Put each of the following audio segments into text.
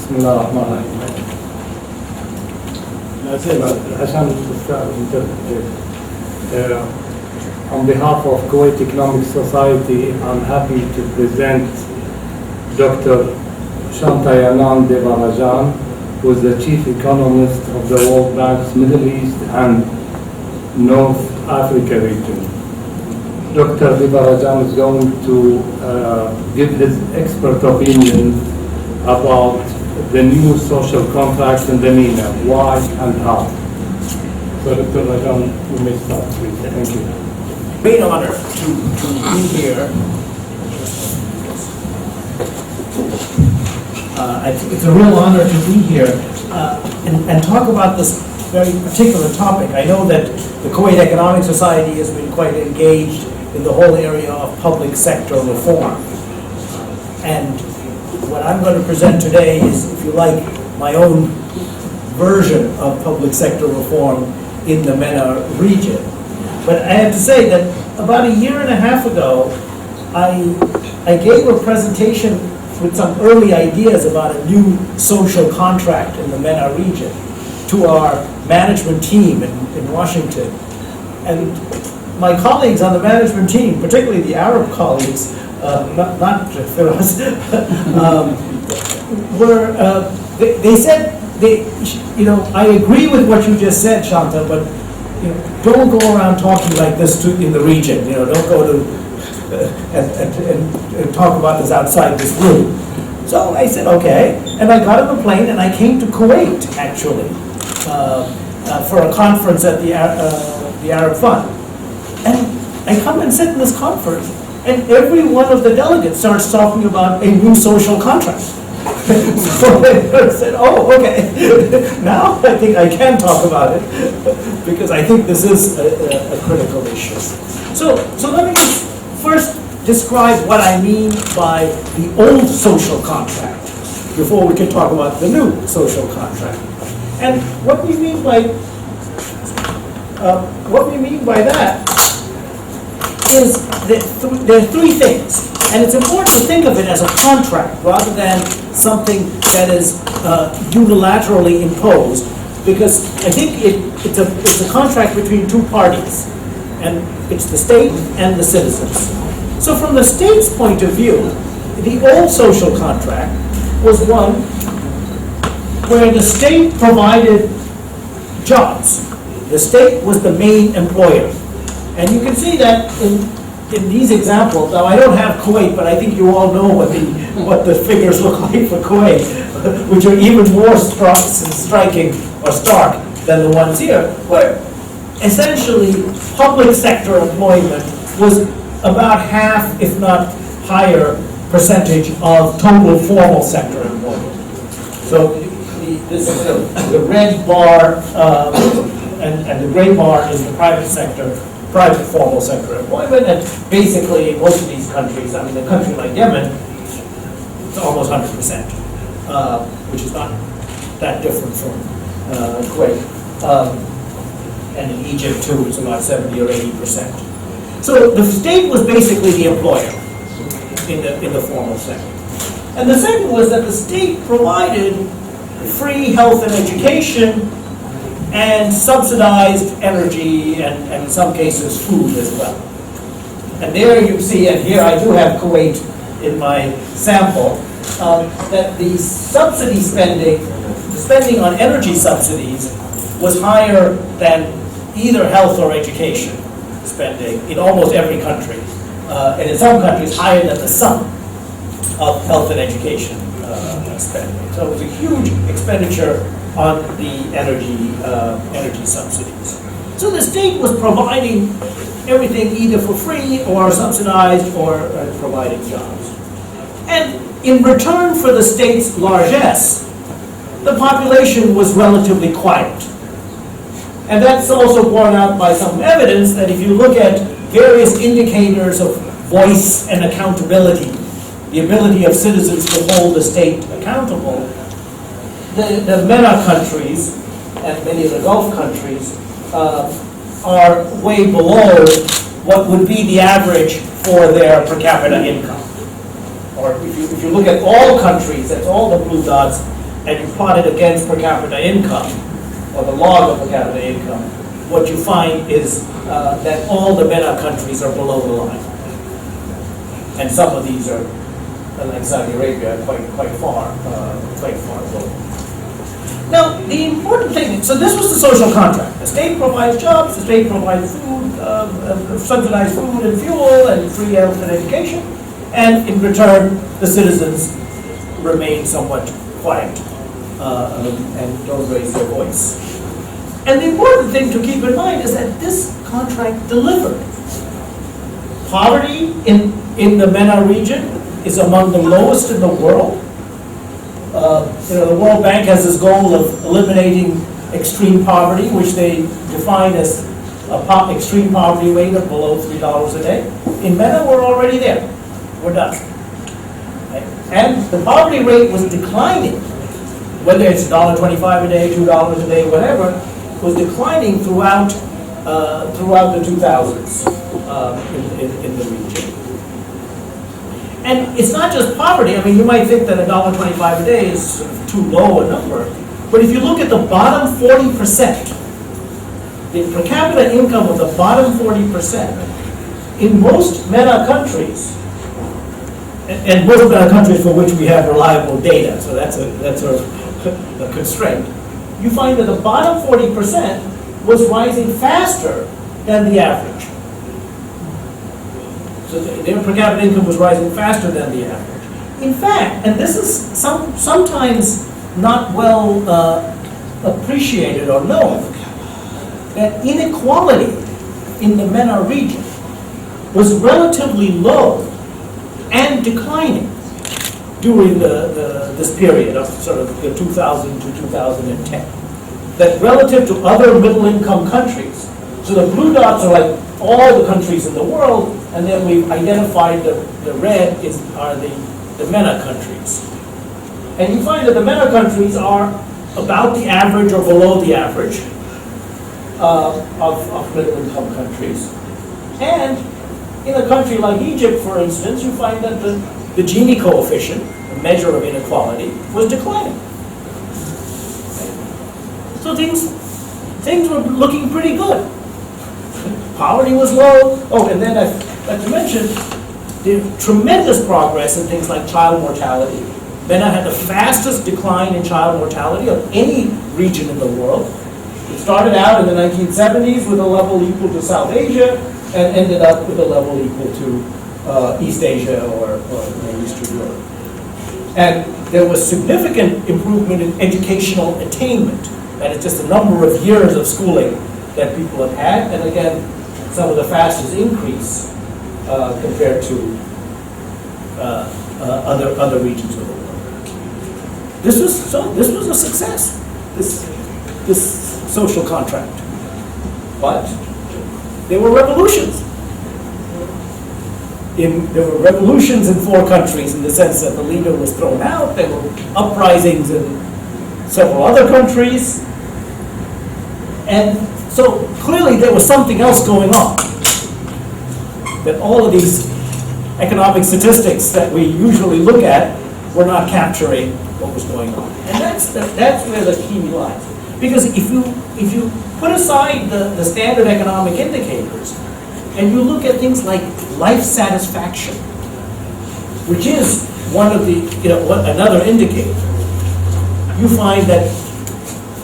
بسم الله الرحمن الرحيم. عشان on behalf of Kuwait Economic Society, I'm happy to present Dr. Shanta Deva Rajan, who is the chief economist of the World Bank's Middle East and North Africa region. Dr. Deva Rajan is going to give his expert opinion about the new social contract in the MENA, why and how. So Dr. Rajan, you may start, please. Thank you. Great honor to be here. I think it's a real honor to be here and talk about this very particular topic. I know that the Kuwait Economic Society has been quite engaged in the whole area of public sector reform. And what I'm going to present today is, if you like, my own version of public sector reform in the MENA region. But I have to say that about a year and a half ago, I gave a presentation with some early ideas about a new social contract in the MENA region to our management team in Washington. And my colleagues on the management team, particularly the Arab colleagues, not Firas, they said, I agree with what you just said, Shanta, but don't go around talking like this in the region. Don't go to and talk about this outside this room. So I said, okay, and I got on a plane and I came to Kuwait actually for a conference at the Arab Fund. And I come and sit in this conference, and every one of the delegates starts talking about a new social contract. So I said, oh, okay, now I think I can talk about it, because I think this is a critical issue. So let me just first describe what I mean by the old social contract, before we can talk about the new social contract. And what we mean by that is that there are three things. And it's important to think of it as a contract rather than something that is unilaterally imposed, because I think it's a contract between two parties, and it's the state and the citizens. So from the state's point of view, the old social contract was one where the state provided jobs. The state was the main employer. And you can see that in these examples. Now, I don't have Kuwait, but I think you all know what the figures look like for Kuwait, which are even more striking or stark than the ones here, where essentially public sector employment was about half, if not higher, percentage of total formal sector employment. So this is the red bar, and the gray bar is the private sector, private formal sector employment, and basically in most of these countries, I mean, a country like Yemen, it's almost 100%, which is not that different from Kuwait. And in Egypt too, it's about 70 or 80%. So the state was basically the employer in the formal sector. And the second was that the state provided free health and education and subsidized energy and in some cases food as well. And there you see, and here I do have Kuwait in my sample, that the subsidy spending, the spending on energy subsidies was higher than either health or education spending in almost every country. And in some countries higher than the sum of health and education spending. So it was a huge expenditure on the energy subsidies. So the state was providing everything either for free or subsidized or providing jobs. And in return for the state's largesse, the population was relatively quiet. And that's also borne out by some evidence that if you look at various indicators of voice and accountability, the ability of citizens to hold the state accountable, the MENA countries and many of the Gulf countries are way below what would be the average for their per capita income. Or if you look at all countries, that's all the blue dots, and you plot it against per capita income, or the log of per capita income, what you find is that all the MENA countries are below the line. And some of these are, like Saudi Arabia, quite far below. Now, the important thing, so this was the social contract. The state provides jobs, the state provides food, subsidized food and fuel, and free health and education, and in return, the citizens remain somewhat quiet and don't raise their voice. And the important thing to keep in mind is that this contract delivered. Poverty in the MENA region is among the lowest in the world. The World Bank has this goal of eliminating extreme poverty, which they define as extreme poverty rate of below $3 a day. In MENA, we're already there. We're done. Right? And the poverty rate was declining, whether it's $1.25 a day, $2 a day, whatever, was declining throughout the 2000s in the region. And it's not just poverty. I mean, you might think that $1.25 a day is sort of too low a number, but if you look at the bottom 40%, the per capita income of the bottom 40%, in most MENA countries, and most MENA countries for which we have reliable data, so that's a constraint, you find that the bottom 40% was rising faster than the average. So their per capita income was rising faster than the average. In fact, and this is sometimes not well appreciated or known, that inequality in the MENA region was relatively low and declining during this period of sort of 2000 to 2010. That relative to other middle-income countries, so the blue dots are like all the countries in the world, and then we've identified the red are the MENA countries. And you find that the MENA countries are about the average or below the average of middle-income countries. And in a country like Egypt, for instance, you find that the Gini coefficient, the measure of inequality, was declining. So things were looking pretty good. Poverty was low. Oh, and then I have to mention the tremendous progress in things like child mortality. MENA had the fastest decline in child mortality of any region in the world. It started out in the 1970s with a level equal to South Asia and ended up with a level equal to East Asia or Eastern Europe. And there was significant improvement in educational attainment. That is just the number of years of schooling that people have had. And again, some of the fastest increase compared to other regions of the world. This was a success. This social contract, but there were revolutions. There were revolutions in 4 countries in the sense that the leader was thrown out. There were uprisings in several other countries, and so clearly there was something else going on. That all of these economic statistics that we usually look at were not capturing what was going on, and that's where the key lies. Because if you put aside the standard economic indicators and you look at things like life satisfaction, which is one of the another indicator, you find that,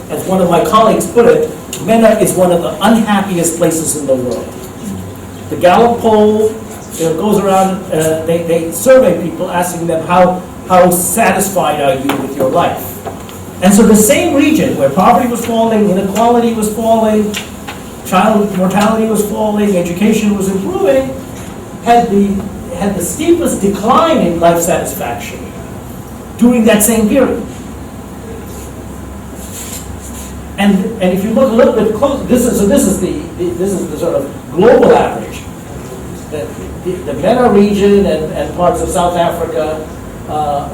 as one of my colleagues put it, MENA is one of the unhappiest places in the world. The Gallup poll goes around, they survey people asking them how satisfied are you with your life. And so the same region where poverty was falling, inequality was falling, child mortality was falling, education was improving, had the steepest decline in life satisfaction during that same period. And if you look a little bit closer, this is the sort of global average. The MENA region and parts of South Africa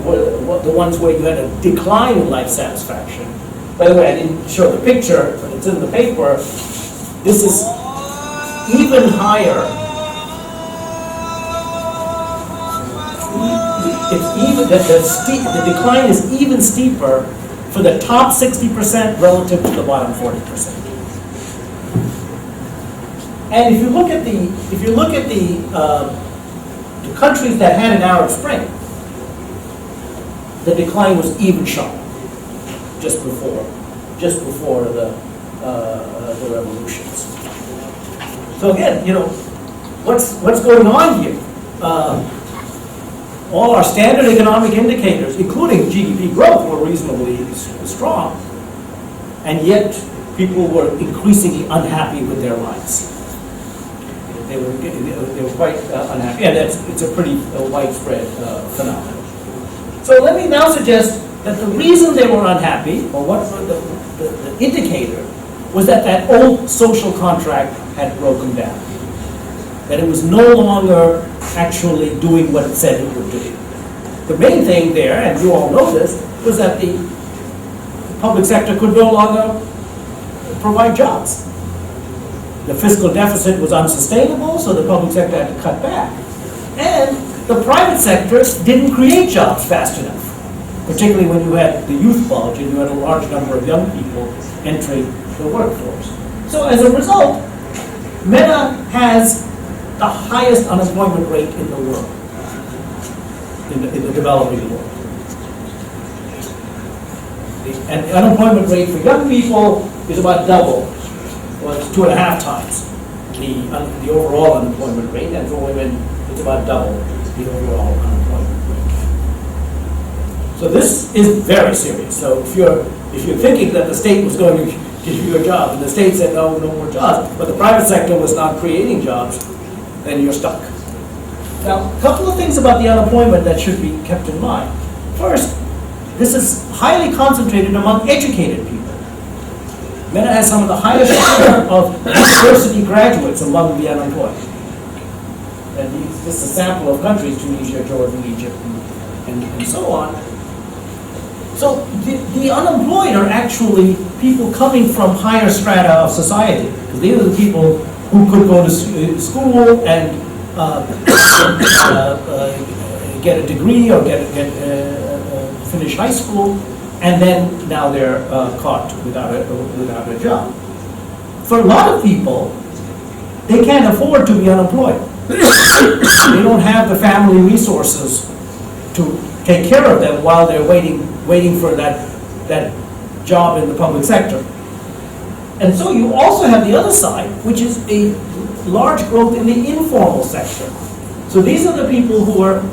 were the ones where you had a decline in life satisfaction. By the way, I didn't show the picture, but it's in the paper. This is even higher. It's even the decline is even steeper for the top 60% relative to the bottom 40%. And if you look at the countries that had an Arab Spring, the decline was even sharper just before the revolutions. So again, what's going on here? All our standard economic indicators, including GDP growth, were reasonably strong, and yet people were increasingly unhappy with their lives. They were quite unhappy, and it's a pretty widespread phenomenon. So let me now suggest that the reason they were unhappy, or what the indicator, was that old social contract had broken down. That it was no longer actually doing what it said it would do. The main thing there, and you all know this, was that the public sector could no longer provide jobs. The fiscal deficit was unsustainable, so the public sector had to cut back. And the private sector didn't create jobs fast enough, particularly when you had the youth bulge and you had a large number of young people entering the workforce. So as a result, MENA has the highest unemployment rate in the world, in the developing world. And the unemployment rate for young people is about double, well, it's 2.5 times the overall unemployment rate, and for women, it's about double the overall unemployment rate. So this is very serious. So if you're thinking that the state was going to give you a job, and the state said no more jobs, but the private sector was not creating jobs, then you're stuck. Now, a couple of things about the unemployment that should be kept in mind. First, this is highly concentrated among educated people. MENA has some of the highest share of university graduates among the unemployed. And this is a sample of countries: Tunisia, Jordan, Egypt, and so on. So the unemployed are actually people coming from higher strata of society. Because these are the people who could go to school and get a degree or finish high school, and then now they're caught without a job. For a lot of people, they can't afford to be unemployed. They don't have the family resources to take care of them while they're waiting for that job in the public sector. And so you also have the other side, which is a large growth in the informal sector. So these are the people who are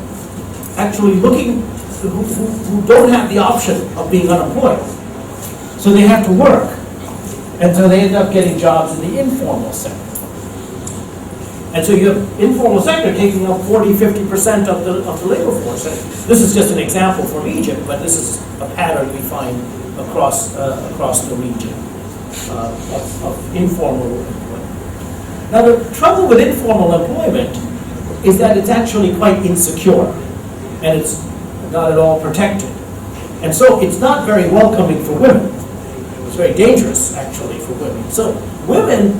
actually looking, who don't have the option of being unemployed. So they have to work. And so they end up getting jobs in the informal sector. And so you have informal sector taking up 40-50% of the labor force. And this is just an example from Egypt, but this is a pattern we find across the region of informal employment. Now the trouble with informal employment is that it's actually quite insecure, and it's not at all protected. And so it's not very welcoming for women. It's very dangerous, actually, for women. So women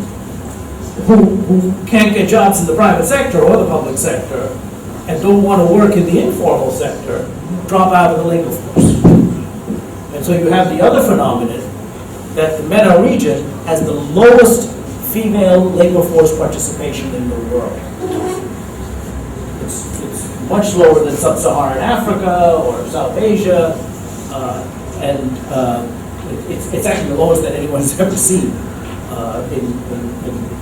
who can't get jobs in the private sector or the public sector and don't want to work in the informal sector drop out of the labor force. And so you have the other phenomenon that the MENA region has the lowest female labor force participation in the world. It's much lower than sub-Saharan Africa or South Asia, and it's actually the lowest that anyone's ever seen in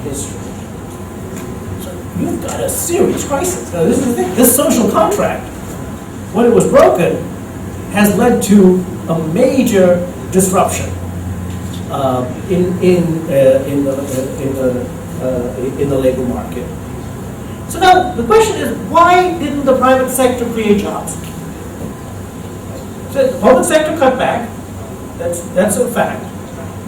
history. So you've got a serious crisis. Now, this is the thing. This social contract, when it was broken, has led to a major disruption in the labor market. So now the question is, why didn't the private sector create jobs? So the public sector cut back. That's a fact.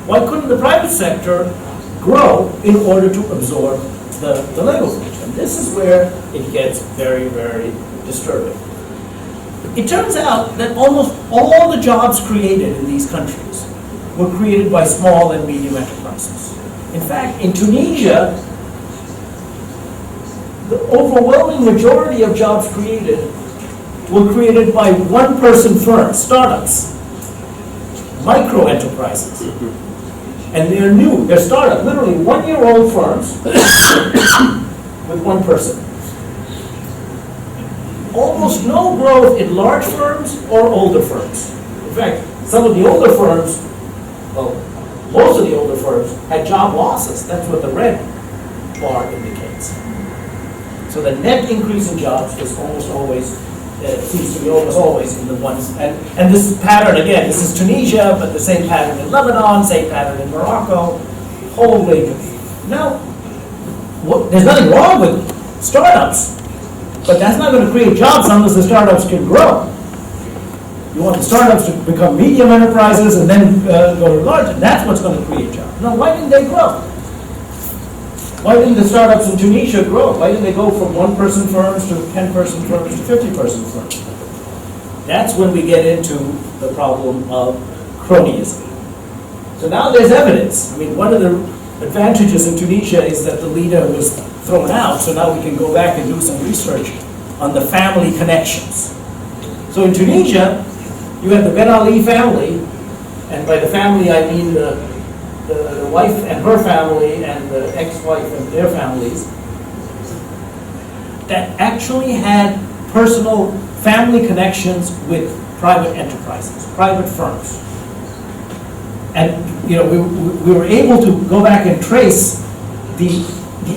Why couldn't the private sector grow in order to absorb the labor force? And this is where it gets very, very disturbing. It turns out that almost all the jobs created in these countries were created by small and medium enterprises. In fact, in Tunisia, the overwhelming majority of jobs created were created by one-person firms, startups. micro enterprises. And they're new, they're startup, literally one-year-old firms with one person. Almost no growth in large firms or older firms. In fact, some of the older firms, well, most of the older firms had job losses. That's what the red bar indicates. So the net increase in jobs was almost always, seems to be almost always in the ones, and this pattern, again, this is Tunisia, but the same pattern in Lebanon, same pattern in Morocco, whole range of. Now, there's nothing wrong with startups, but that's not going to create jobs unless the startups can grow. You want the startups to become medium enterprises and then go to large, and that's what's going to create jobs. Now, why didn't they grow? Why didn't the startups in Tunisia grow? Why didn't they go from one-person firms to 10-person firms to 50-person firms? That's when we get into the problem of cronyism. So now there's evidence. I mean, one of the advantages in Tunisia is that the leader was thrown out, so now we can go back and do some research on the family connections. So in Tunisia, you have the Ben Ali family, and by the family I mean the wife and her family and the ex-wife and their families, that actually had personal family connections with private enterprises, private firms. And we were able to go back and trace the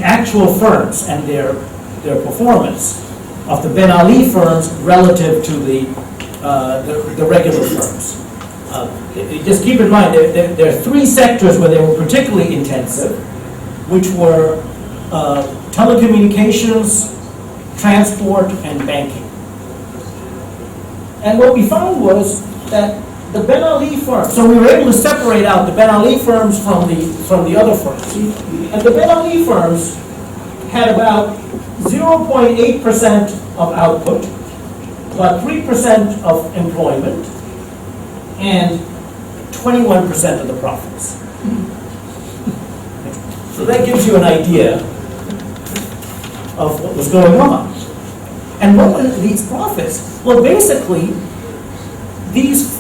actual firms and their performance of the Ben Ali firms relative to the regular firms. Just keep in mind, there are three sectors where they were particularly intensive, which were telecommunications, transport, and banking. And what we found was that the Ben Ali firms, so we were able to separate out the Ben Ali firms from the other firms. And the Ben Ali firms had about 0.8% of output, about 3% of employment, and 21% of the profits. So that gives you an idea of what was going on. And what were these profits? Well, basically, these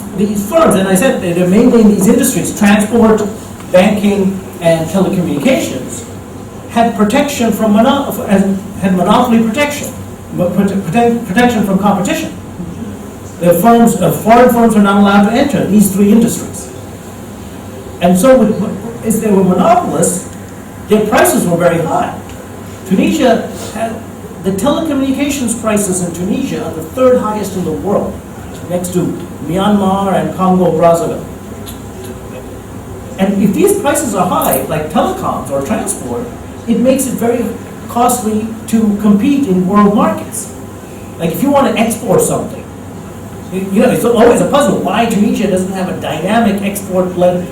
firms, and I said they're mainly in these industries, transport, banking, and telecommunications, had protection from had monopoly protection from competition. The firms, foreign firms are not allowed to enter these three industries. And so, as they were monopolists, their prices were very high. Tunisia had the telecommunications prices in Tunisia are the third highest in the world, next to Myanmar and Congo Brazzaville. And if these prices are high, like telecoms or transport, it makes it very costly to compete in world markets. Like if you want to export something, it's always a puzzle why Tunisia doesn't have a dynamic export-led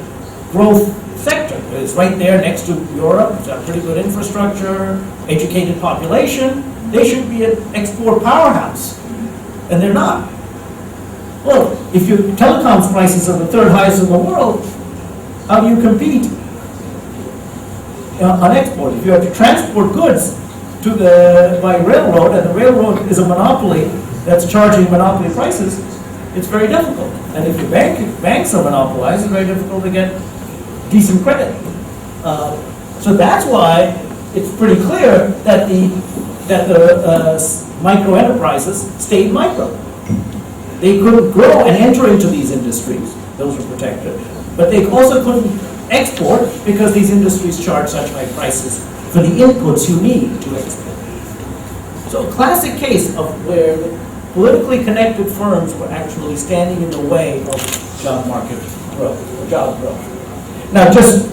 growth sector. It's right there next to Europe. It's got pretty good infrastructure, educated population. They should be an export powerhouse, and they're not. Well, if your telecoms prices are the third highest in the world, how do you compete on export? If you have to transport goods by railroad, and the railroad is a monopoly that's charging monopoly prices, it's very difficult. And if your banks are monopolized, it's very difficult to get decent credit. So that's why it's pretty clear that the micro enterprises stayed micro. They couldn't grow and enter into these industries; those were protected. But they also couldn't export because these industries charge such high prices for the inputs you need to export. So a classic case of where the politically connected firms were actually standing in the way of job market growth, or job growth. Now, just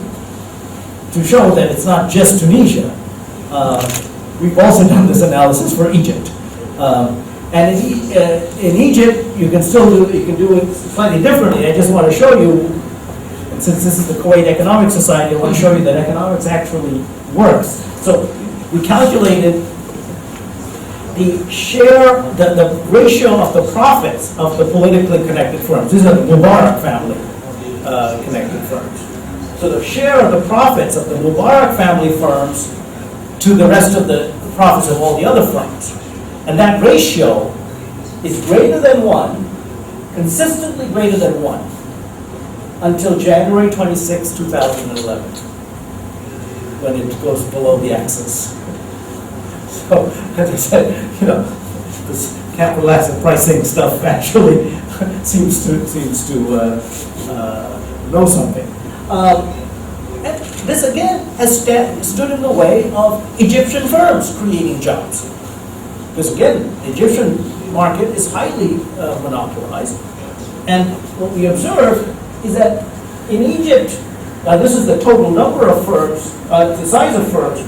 to show that it's not just Tunisia, we've also done this analysis for Egypt. And in Egypt, you can do it slightly differently. I just want to show you, and since this is the Kuwait Economic Society, I want to show you that economics actually works. So we calculated the share, the ratio of the profits of the politically connected firms. These are the Mubarak family connected firms. So the share of the profits of the Mubarak family firms to the rest of the profits of all the other firms. And that ratio is greater than 1, consistently greater than 1, until January 26, 2011, when it goes below the axis. So, as I said, this capital asset pricing stuff actually seems to know something. And this again has stood in the way of Egyptian firms creating jobs. Because again, the Egyptian market is highly monopolized. And what we observe is that in Egypt, now this is the total number of firms, the size of firms,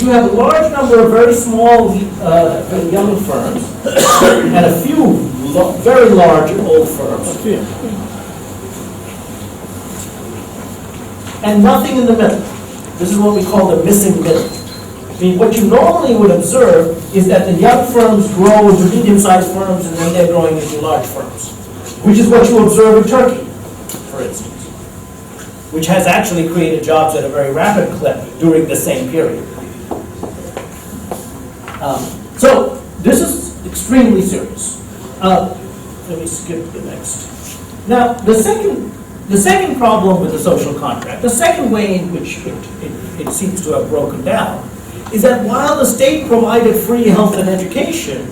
you have a large number of very small young firms and a few very large old firms. And nothing in the middle. This is what we call the missing middle. I mean, what you normally would observe is that the young firms grow into medium-sized firms and then they're growing into large firms, which is what you observe in Turkey, for instance, which has actually created jobs at a very rapid clip during the same period. So this is extremely serious. Let me skip the next. Now, the second problem with the social contract, the second way in which it seems to have broken down, is that while the state provided free health and education,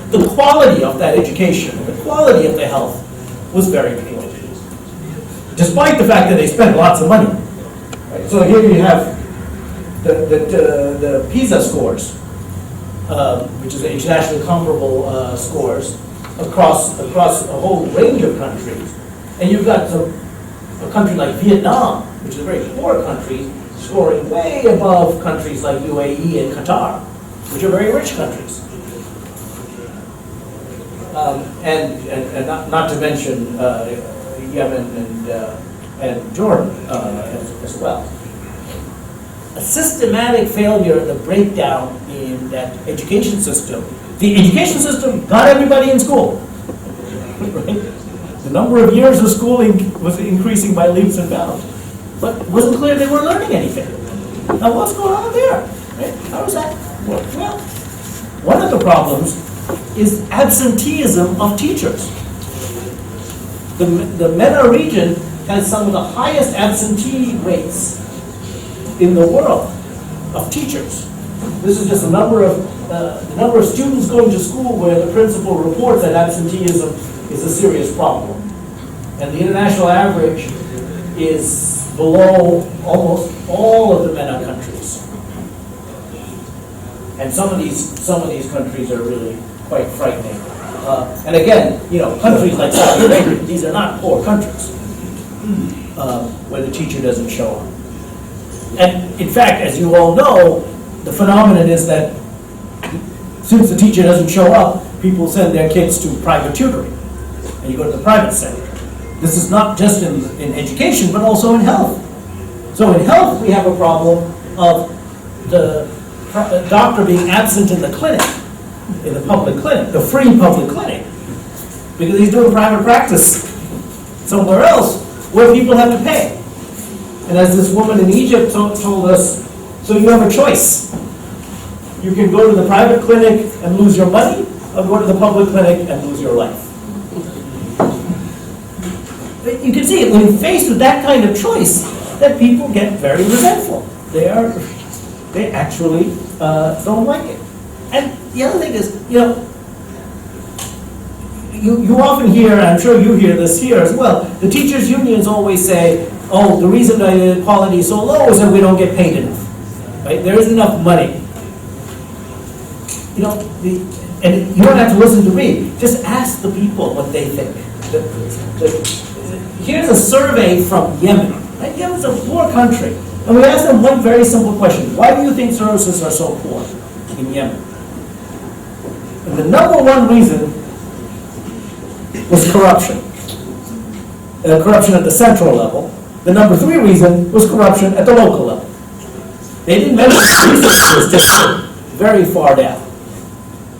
the quality of that education, the quality of the health, was very poor. Despite the fact that they spent lots of money. Right? So here you have the PISA scores, which is the internationally comparable scores across a whole range of countries. And you've got a country like Vietnam, which is a very poor country, scoring way above countries like UAE and Qatar, which are very rich countries. And not to mention Yemen and Jordan as well. A systematic failure, the breakdown in that education system. The education system got everybody in school. Right? The number of years of schooling was increasing by leaps and bounds. But it wasn't clear they weren't learning anything. Now what's going on there? Right? How does that work? Well, one of the problems is absenteeism of teachers. The MENA region has some of the highest absentee rates in the world of teachers. This is just the number of students going to school where the principal reports that absenteeism is a serious problem. And the international average is below almost all of the MENA countries. And some of these countries are really quite frightening. And again, countries like Saudi Arabia, these are not poor countries where the teacher doesn't show up. And in fact, as you all know, the phenomenon is that since the teacher doesn't show up, people send their kids to private tutoring. And you go to the private sector. This is not just in education, but also in health. So in health, we have a problem of the doctor being absent in the clinic, in the public clinic, the free public clinic, because he's doing private practice somewhere else where people have to pay. And as this woman in Egypt told us, so you have a choice. You can go to the private clinic and lose your money, or go to the public clinic and lose your life. You can see it when faced with that kind of choice, that people get very resentful. They actually don't like it. And the other thing is, you often hear, I'm sure you hear this here as well, the teachers' unions always say, oh, the reason the quality is so low is that we don't get paid enough. Right? There isn't enough money. And you don't have to listen to me. Just ask the people what they think. Here's a survey from Yemen. Right? Yemen's a poor country. And we asked them one very simple question. Why do you think services are so poor in Yemen? And the number one reason was corruption. Corruption at the central level. The number three reason was corruption at the local level. They didn't mention resources just very far down.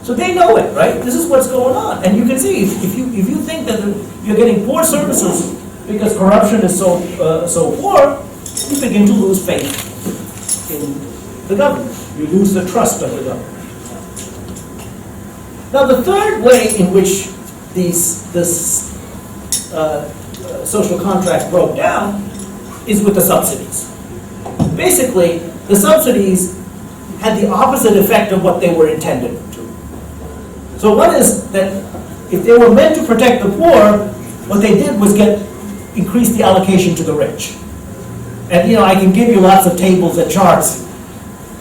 So they know it, right? This is what's going on. And you can see, if you think that you're getting poor services because corruption is so poor, you begin to lose faith in the government. You lose the trust of the government. Now the third way in which this social contract broke down is with the subsidies. Basically, the subsidies had the opposite effect of what they were intended to. So one is that if they were meant to protect the poor, what they did was increase the allocation to the rich. And I can give you lots of tables and charts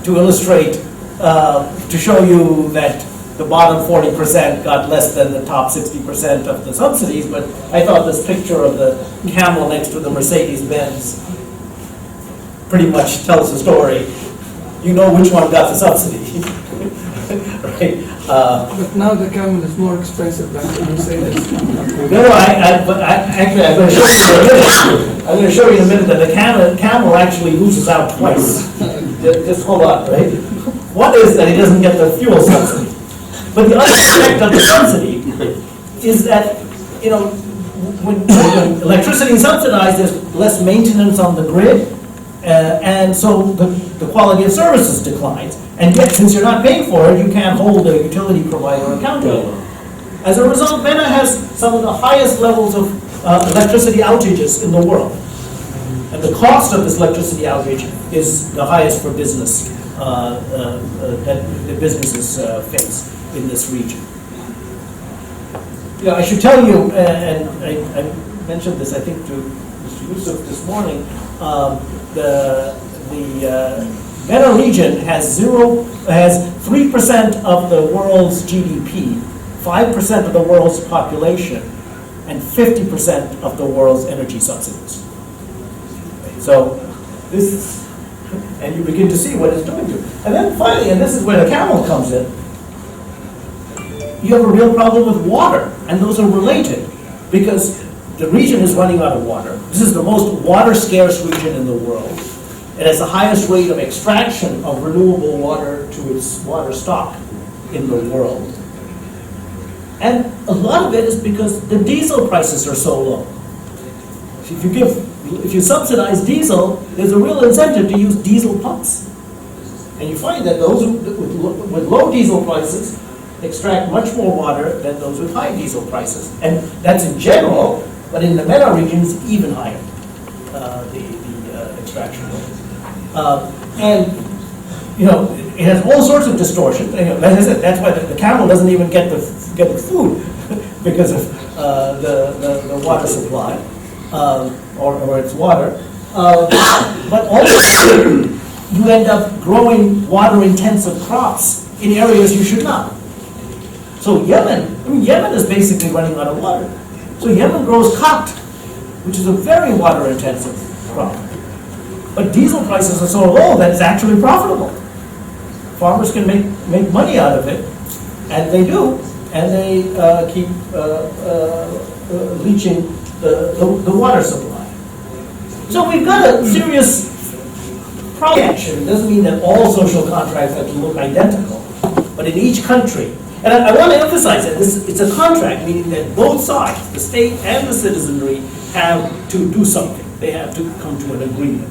to illustrate, to show you that the bottom 40% got less than the top 60% of the subsidies, but I thought this picture of the camel next to the Mercedes-Benz pretty much tells the story. You know which one got the subsidy, right? But now the camel is more expensive than the Mercedes. No, I'm going to show you in a minute. I'm going to show you in a minute that the camel actually loses out twice. Just hold on, right? One is that he doesn't get the fuel subsidy. But the other effect of the subsidy is that, when electricity is subsidized, there's less maintenance on the grid, and so the quality of services declines. And yet, since you're not paying for it, you can't hold the utility provider accountable. As a result, MENA has some of the highest levels of electricity outages in the world. And the cost of this electricity outage is the highest for business that the businesses face in this region. I should tell you, and I mentioned this, I think, to Mr. Yusuf this morning, the MENA region has 3% of the world's GDP, 5% of the world's population, and 50% of the world's energy subsidies. So this is, and you begin to see what it's doing to it. And then finally, and this is where the camel comes in, you have a real problem with water, and those are related, because the region is running out of water. This is the most water-scarce region in the world. It has the highest rate of extraction of renewable water to its water stock in the world. And a lot of it is because the diesel prices are so low. If you subsidize diesel, there's a real incentive to use diesel pumps. And you find that those with low diesel prices extract much more water than those with high diesel prices. And that's in general, but in the MENA regions, even higher, the extraction rate. And it has all sorts of distortions. As I said, that's why the camel doesn't even get the food because of the water supply or its water. But also, you end up growing water-intensive crops in areas you should not. So Yemen is basically running out of water. So Yemen grows cotton, which is a very water-intensive crop. But diesel prices are so low that it's actually profitable. Farmers can make money out of it, and they do, and they keep leaching the water supply. So we've got a serious problem. It doesn't mean that all social contracts have to look identical, but in each country, and I want to emphasize that it's a contract, meaning that both sides, the state and the citizenry, have to do something. They have to come to an agreement.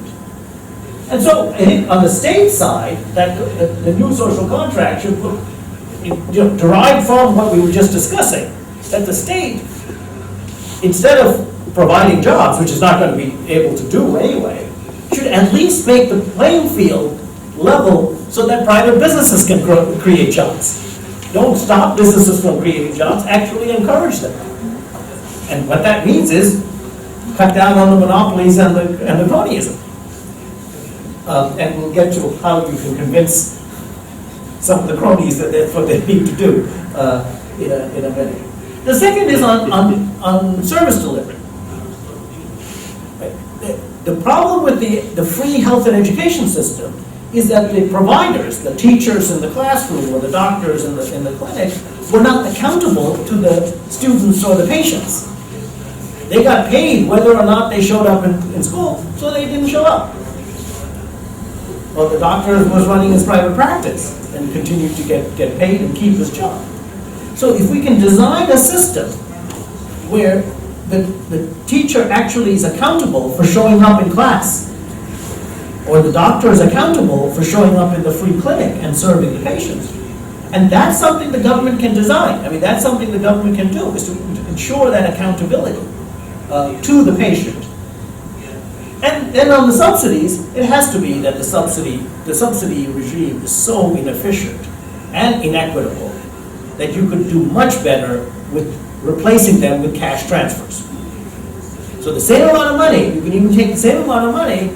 And so, I think on the state side, that the new social contract should derive from what we were just discussing, that the state, instead of providing jobs, which is not going to be able to do anyway, should at least make the playing field level so that private businesses can create jobs. Don't stop businesses from creating jobs, actually encourage them. And what that means is cut down on the monopolies and the cronyism. And we'll get to how you can convince some of the cronies that that's what they need to do in a minute. The second is on service delivery. The problem with the free health and education system is that the providers, the teachers in the classroom or the doctors in the clinic, were not accountable to the students or the patients. They got paid whether or not they showed up in school, so they didn't show up. Well, the doctor was running his private practice and continued to get paid and keep his job. So if we can design a system where the teacher actually is accountable for showing up in class, or the doctor is accountable for showing up in the free clinic and serving the patients, and that's something the government can design. I mean, that's something the government can do, is to ensure that accountability. to the patient. And then on the subsidies, it has to be that the subsidy regime is so inefficient and inequitable that you could do much better with replacing them with cash transfers. So the same amount of money, you can even take the same amount of money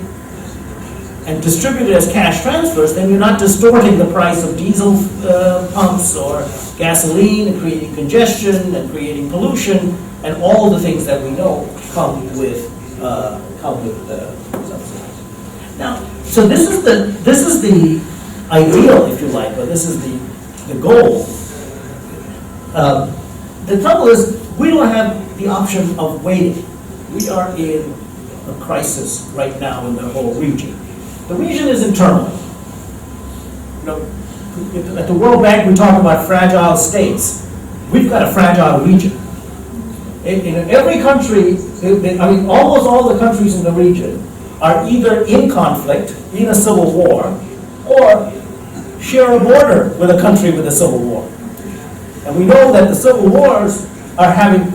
and distribute it as cash transfers, then you're not distorting the price of diesel pumps or gasoline, and creating congestion and creating pollution and all the things that we know come with subsidies. Now, so this is the ideal, if you like, or this is the goal. The trouble is, we don't have the option of waiting. We are in a crisis right now in the whole region. The region is in turmoil. You know, at the World Bank, we talk about fragile states. We've got a fragile region. In every country, I mean, almost all the countries in the region are either in conflict, in a civil war, or share a border with a country with a civil war. And we know that the civil wars are having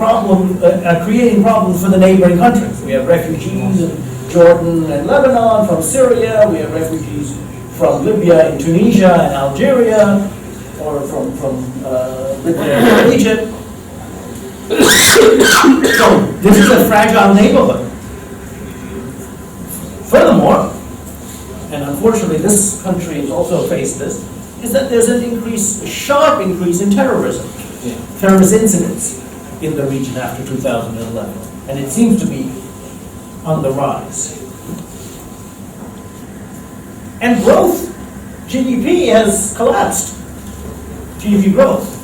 creating problems for the neighboring countries. We have refugees in Jordan and Lebanon, from Syria. We have refugees from Libya and Tunisia and Algeria, or from Libya and Egypt. So this is a fragile neighborhood. Furthermore, and unfortunately this country has also faced this, is that there's a sharp increase in terrorism, terrorist incidents in the region after 2011. And it seems to be on the rise. And growth, GDP has collapsed. GDP growth.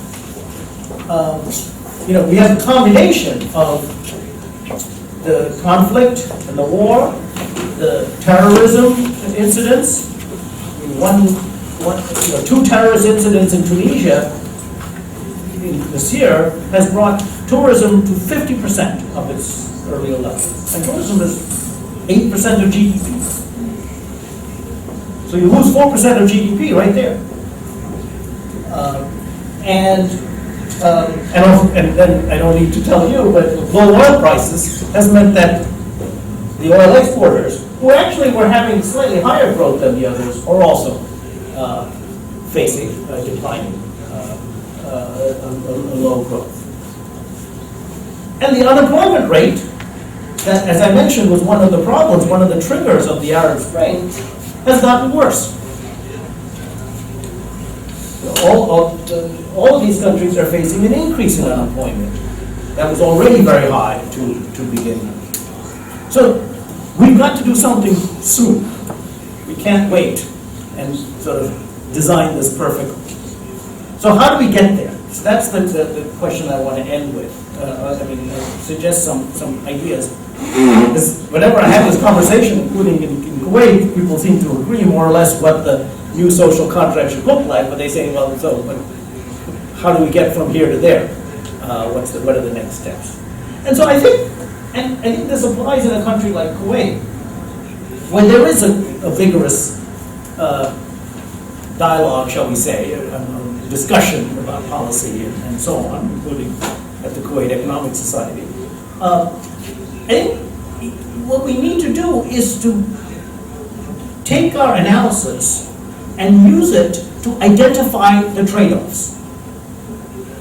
You know, we have a combination of the conflict and the war, the terrorism incidents. Two terrorist incidents in Tunisia this year has brought tourism to 50% of its earlier level. And tourism is 8% of GDP. So you lose 4% of GDP right there. And then I don't need to tell you, but low oil prices has meant that the oil exporters, who actually were having slightly higher growth than the others, are also facing declining, a low growth. And the unemployment rate, that, as I mentioned, was one of the problems, one of the triggers of the Arab Spring, has gotten worse. All of these countries are facing an increase in unemployment that was already very high to begin with. So we've got to do something soon. We can't wait and sort of design this perfectly. So how do we get there? So that's the question I want to end with. Suggest some ideas. Because whenever I have this conversation, including in Kuwait, people seem to agree more or less what the new social contract should look like, but they say, well, but how do we get from here to there? What are the next steps? And so I think, and I think this applies in a country like Kuwait, when there is a vigorous dialogue, shall we say, a discussion about policy and so on, including at the Kuwait Economic Society. I think what we need to do is to take our analysis and use it to identify the trade-offs.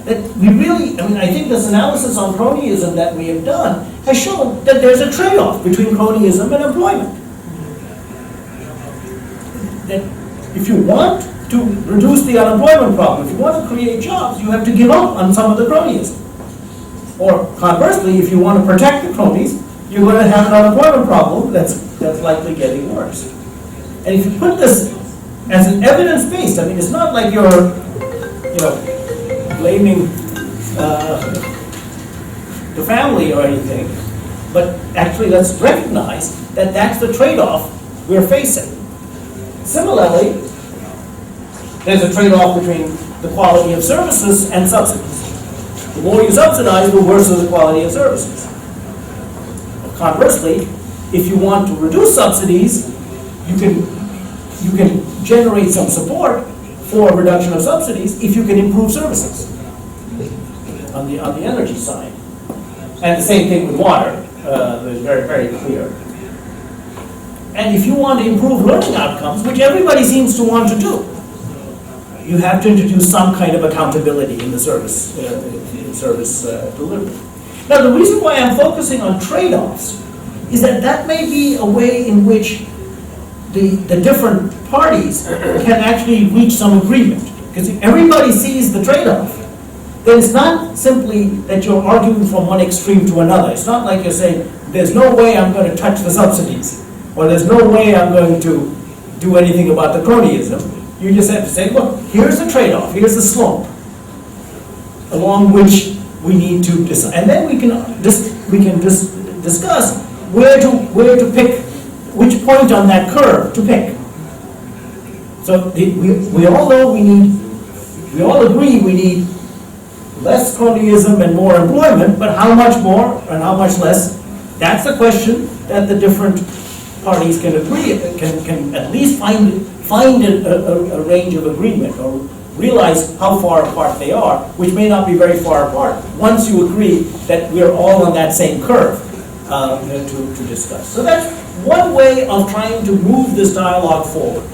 That we really, I think this analysis on cronyism that we have done has shown that there's a trade-off between cronyism and employment. That if you want to reduce the unemployment problem, if you want to create jobs, you have to give up on some of the cronyism. Or conversely, if you want to protect the cronies, you're going to have an unemployment problem that's likely getting worse. And if you put this as an evidence-based, it's not like you're, blaming the family or anything, but actually let's recognize that that's the trade-off we're facing. Similarly, there's a trade-off between the quality of services and subsidies. The more you subsidize, the worse is the quality of services. Conversely, if you want to reduce subsidies, you can generate some support for a reduction of subsidies if you can improve services on the energy side. And the same thing with water. is very, very clear. And if you want to improve learning outcomes, which everybody seems to want to do, you have to introduce some kind of accountability in the service delivery. Now, the reason why I'm focusing on trade-offs is that that may be a way in which the different parties can actually reach some agreement. Because if everybody sees the trade-off, then it's not simply that you're arguing from one extreme to another. It's not like you're saying, there's no way I'm going to touch the subsidies, or there's no way I'm going to do anything about the cronyism. You just have to say, look, here's the trade-off, here's the slope, along which we need to decide. And then we can discuss where to pick, which point on that curve to pick. So we all know we all agree we need less cronyism and more employment, but how much more and how much less? That's the question that the different parties can agree, can at least find a range of agreement, or realize how far apart they are, which may not be very far apart, once you agree that we're all on that same curve to discuss. So that's one way of trying to move this dialogue forward.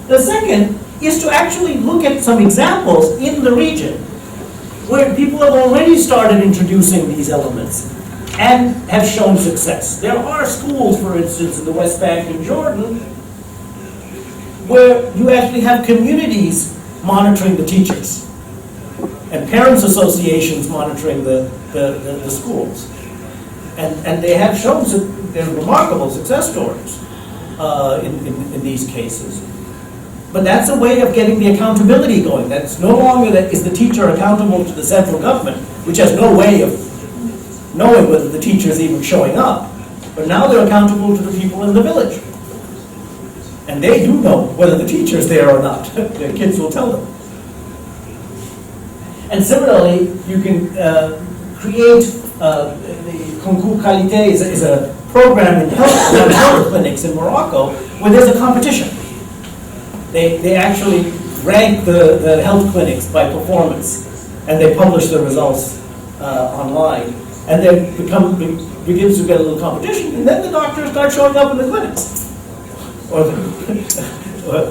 The second is to actually look at some examples in the region where people have already started introducing these elements and have shown success. There are schools, for instance, in the West Bank and Jordan, where you actually have communities monitoring the teachers and parents' associations monitoring the schools. And they have shown they're remarkable success stories in these cases. But that's a way of getting the accountability going. That's no longer that is the teacher accountable to the central government, which has no way of knowing whether the teacher is even showing up. But now they're accountable to the people in the village. And they do know whether the teacher is there or not. Their kids will tell them. And similarly, you can create the Concours Qualité is a program in health clinics in Morocco where there's a competition. They actually rank the health clinics by performance, and they publish the results online. And then begins to get a little competition, and then the doctors start showing up in the clinics, or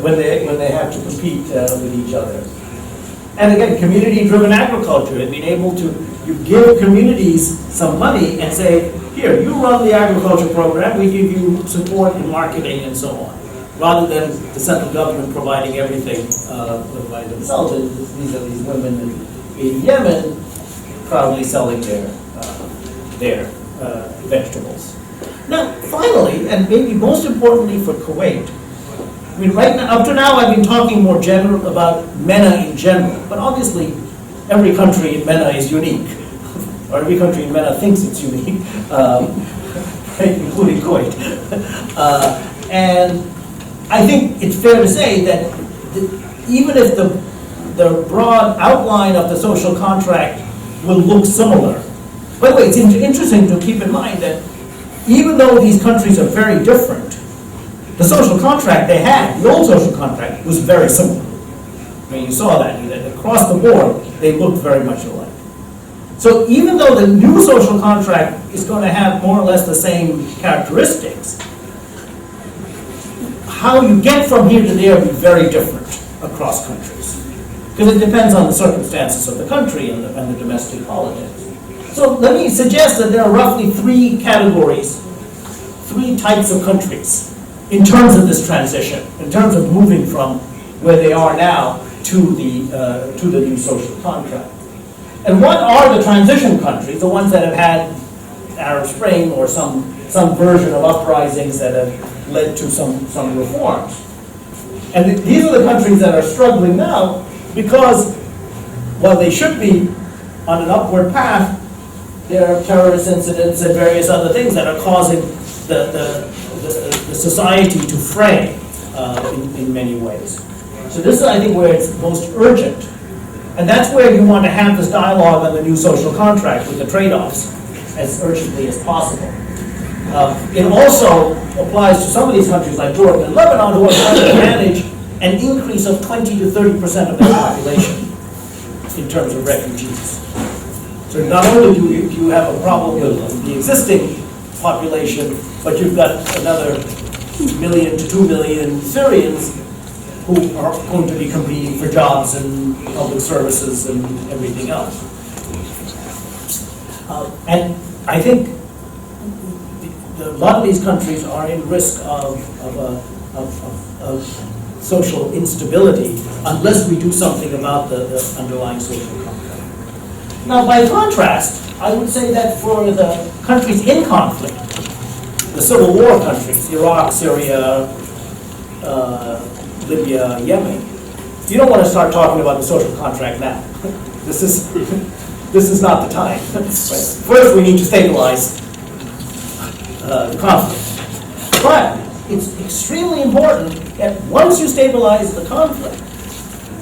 when they have to compete with each other. And again, community-driven agriculture, and being able to give communities some money and say, here, you run the agriculture program, we give you support in marketing and so on, rather than the central government providing everything by themselves. These are these women in Yemen proudly selling their vegetables. Now, finally, and maybe most importantly for Kuwait, I mean, right now, up to now, I've been talking more general about MENA in general, but obviously, every country in MENA is unique, or every country in MENA thinks it's unique, including Kuwait. And I think it's fair to say that even if the broad outline of the social contract will look similar. By the way, it's interesting to keep in mind that even though these countries are very different, the social contract they had, the old social contract, was very similar. I mean, you saw that across the board, they looked very much alike. So even though the new social contract is going to have more or less the same characteristics, how you get from here to there will be very different across countries, because it depends on the circumstances of the country and the domestic politics. So let me suggest that there are roughly three categories, three types of countries in terms of this transition, in terms of moving from where they are now to the new social contract. And what are the transition countries, the ones that have had Arab Spring or some version of uprisings that have led to some reforms? And these are the countries that are struggling now because, while they should be on an upward path, there are terrorist incidents and various other things that are causing the society to fray in many ways. So this is, I think, where it's most urgent. And that's where you want to have this dialogue on the new social contract with the trade-offs as urgently as possible. It also applies to some of these countries like Jordan and Lebanon, who are trying to manage an increase of 20 to 30% of their population in terms of refugees. So not only do you have a problem with the existing population, but you've got another 1 million to 2 million Syrians who are going to be competing for jobs and public services and everything else. And I think a lot of these countries are in risk of social instability unless we do something about the underlying social contract. Now, by contrast, I would say that for the countries in conflict, the civil war countries, Iraq, Syria, Libya, Yemen, you don't want to start talking about the social contract now. This is not the time. First, we need to stabilize the conflict. But it's extremely important that once you stabilize the conflict,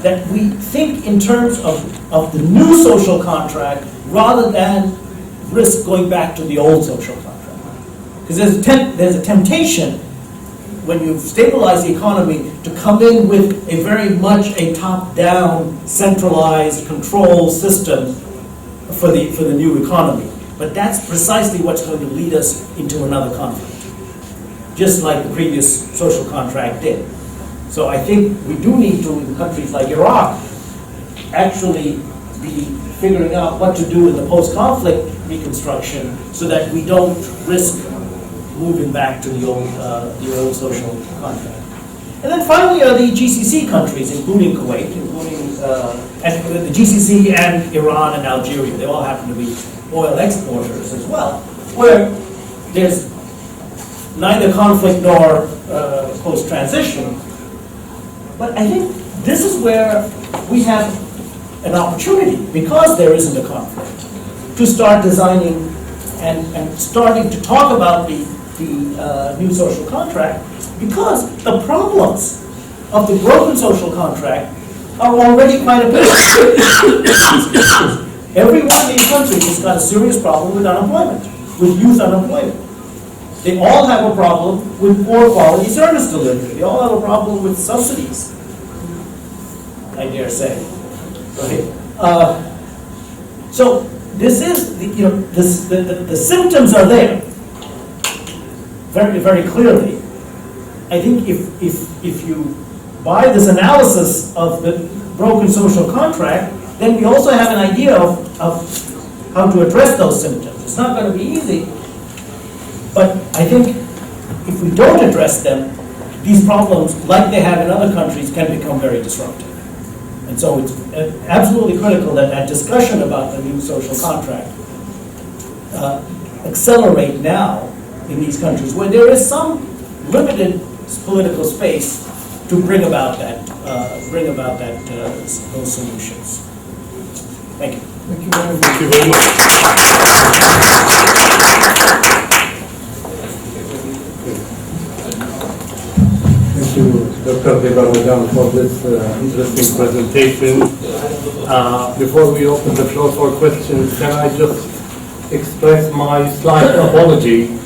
that we think in terms of the new social contract rather than risk going back to the old social contract. Because there's a temptation when you stabilize the economy to come in with a very much a top-down, centralized control system for the new economy. But that's precisely what's going to lead us into another conflict, just like the previous social contract did. So I think we do need to, in countries like Iraq, actually be figuring out what to do in the post-conflict reconstruction so that we don't risk moving back to the old social contract. And then finally are the GCC countries, including Kuwait, and the GCC and Iran and Algeria. They all happen to be oil exporters as well, where there's neither conflict nor post-transition. But I think this is where we have an opportunity, because there isn't a conflict, to start designing and starting to talk about the new social contract, because the problems of the broken social contract are already quite apparent. Every one of these countries has got a serious problem with unemployment, with youth unemployment. They all have a problem with poor quality service delivery. They all have a problem with subsidies, I dare say. Right? So this is, the symptoms are there very, very clearly. I think if you buy this analysis of the broken social contract, then we also have an idea of how to address those symptoms. It's not going to be easy, but I think if we don't address them, these problems, like they have in other countries, can become very disruptive. And so it's absolutely critical that that discussion about the new social contract accelerate now in these countries where there is some limited political space to bring about those solutions. Thank you. Thank you very much. Thank you very much. Thank you, Dr. Rajan, for this interesting presentation. Before we open the floor for questions, can I just express my slight apology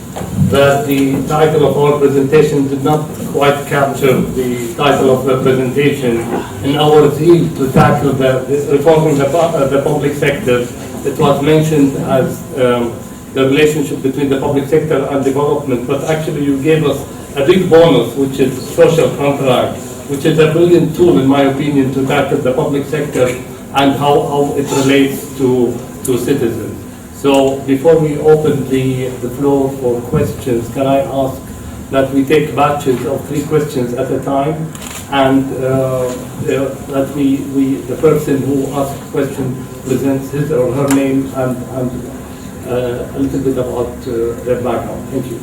that the title of our presentation did not quite capture the title of the presentation. In our zeal to tackle the reforming the public sector, it was mentioned as the relationship between the public sector and development, but actually you gave us a big bonus, which is social contract, which is a brilliant tool, in my opinion, to tackle the public sector and how it relates to citizens. So before we open the floor for questions, can I ask that we take batches of 3 questions at a time, and that the person who asks a question presents his or her name and a little bit about their background. Thank you.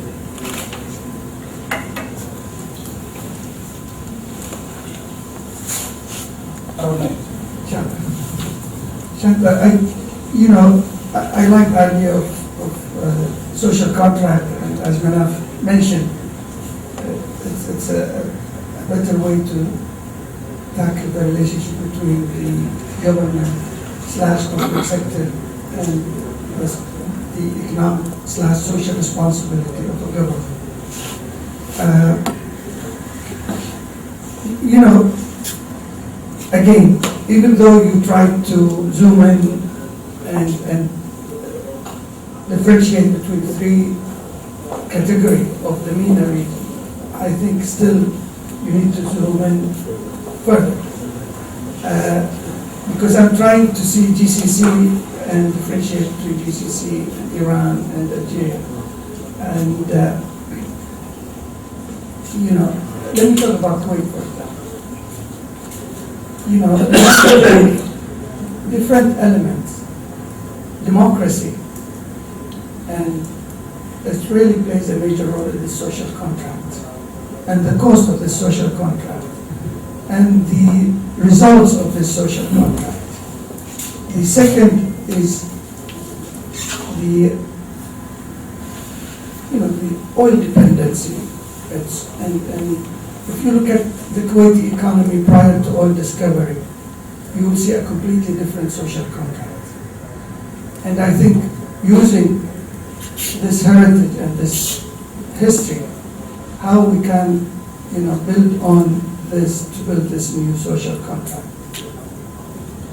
Shanta, I like the idea of social contract, and as Manaf mentioned, it's a better way to tackle the relationship between the government/public sector and the economic/social responsibility of the government. Again, even though you try to zoom in and differentiate between 3 category of the MENA region, I think still you need to zoom in further. Because I'm trying to see GCC and differentiate between GCC and Iran and Algeria. And, you know, let me talk about Kuwait for example. You know, different elements, democracy, and it really plays a major role in the social contract and the cost of the social contract and the results of this social contract. The second is the, you know, the oil dependency. And if you look at the Kuwaiti economy prior to oil discovery, you will see a completely different social contract. And I think using this heritage and this history, how we can, you know, build on this to build this new social contract.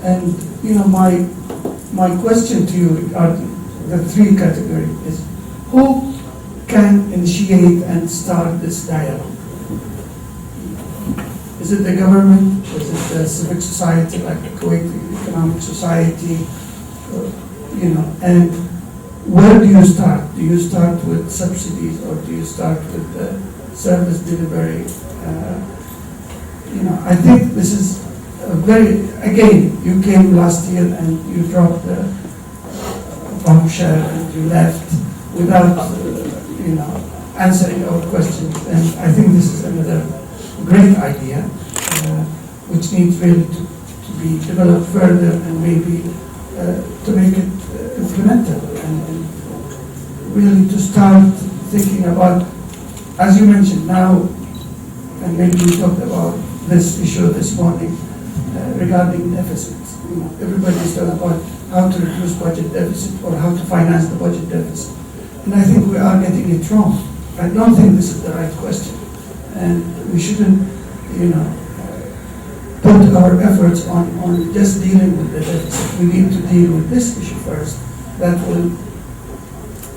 And, you know, my question to you regarding the three categories is, who can initiate and start this dialogue? Is it the government? Is it the civic society like the Kuwaiti Economic Society? You know, and where do you start? Do you start with subsidies or do you start with the service delivery? You know, I think this is a very, again, you came last year and you dropped the bombshell and you left without, you know, answering our questions. And I think this is another great idea, which needs really to be developed further and maybe to make it implementable and really to start thinking about, as you mentioned now, and maybe we talked about this issue this morning regarding deficits. You know, everybody is talking about how to reduce budget deficit or how to finance the budget deficit. And I think we are getting it wrong. I don't think this is the right question. And we shouldn't, you know, put our efforts on just dealing with the deficit. We need to deal with this issue first. That will,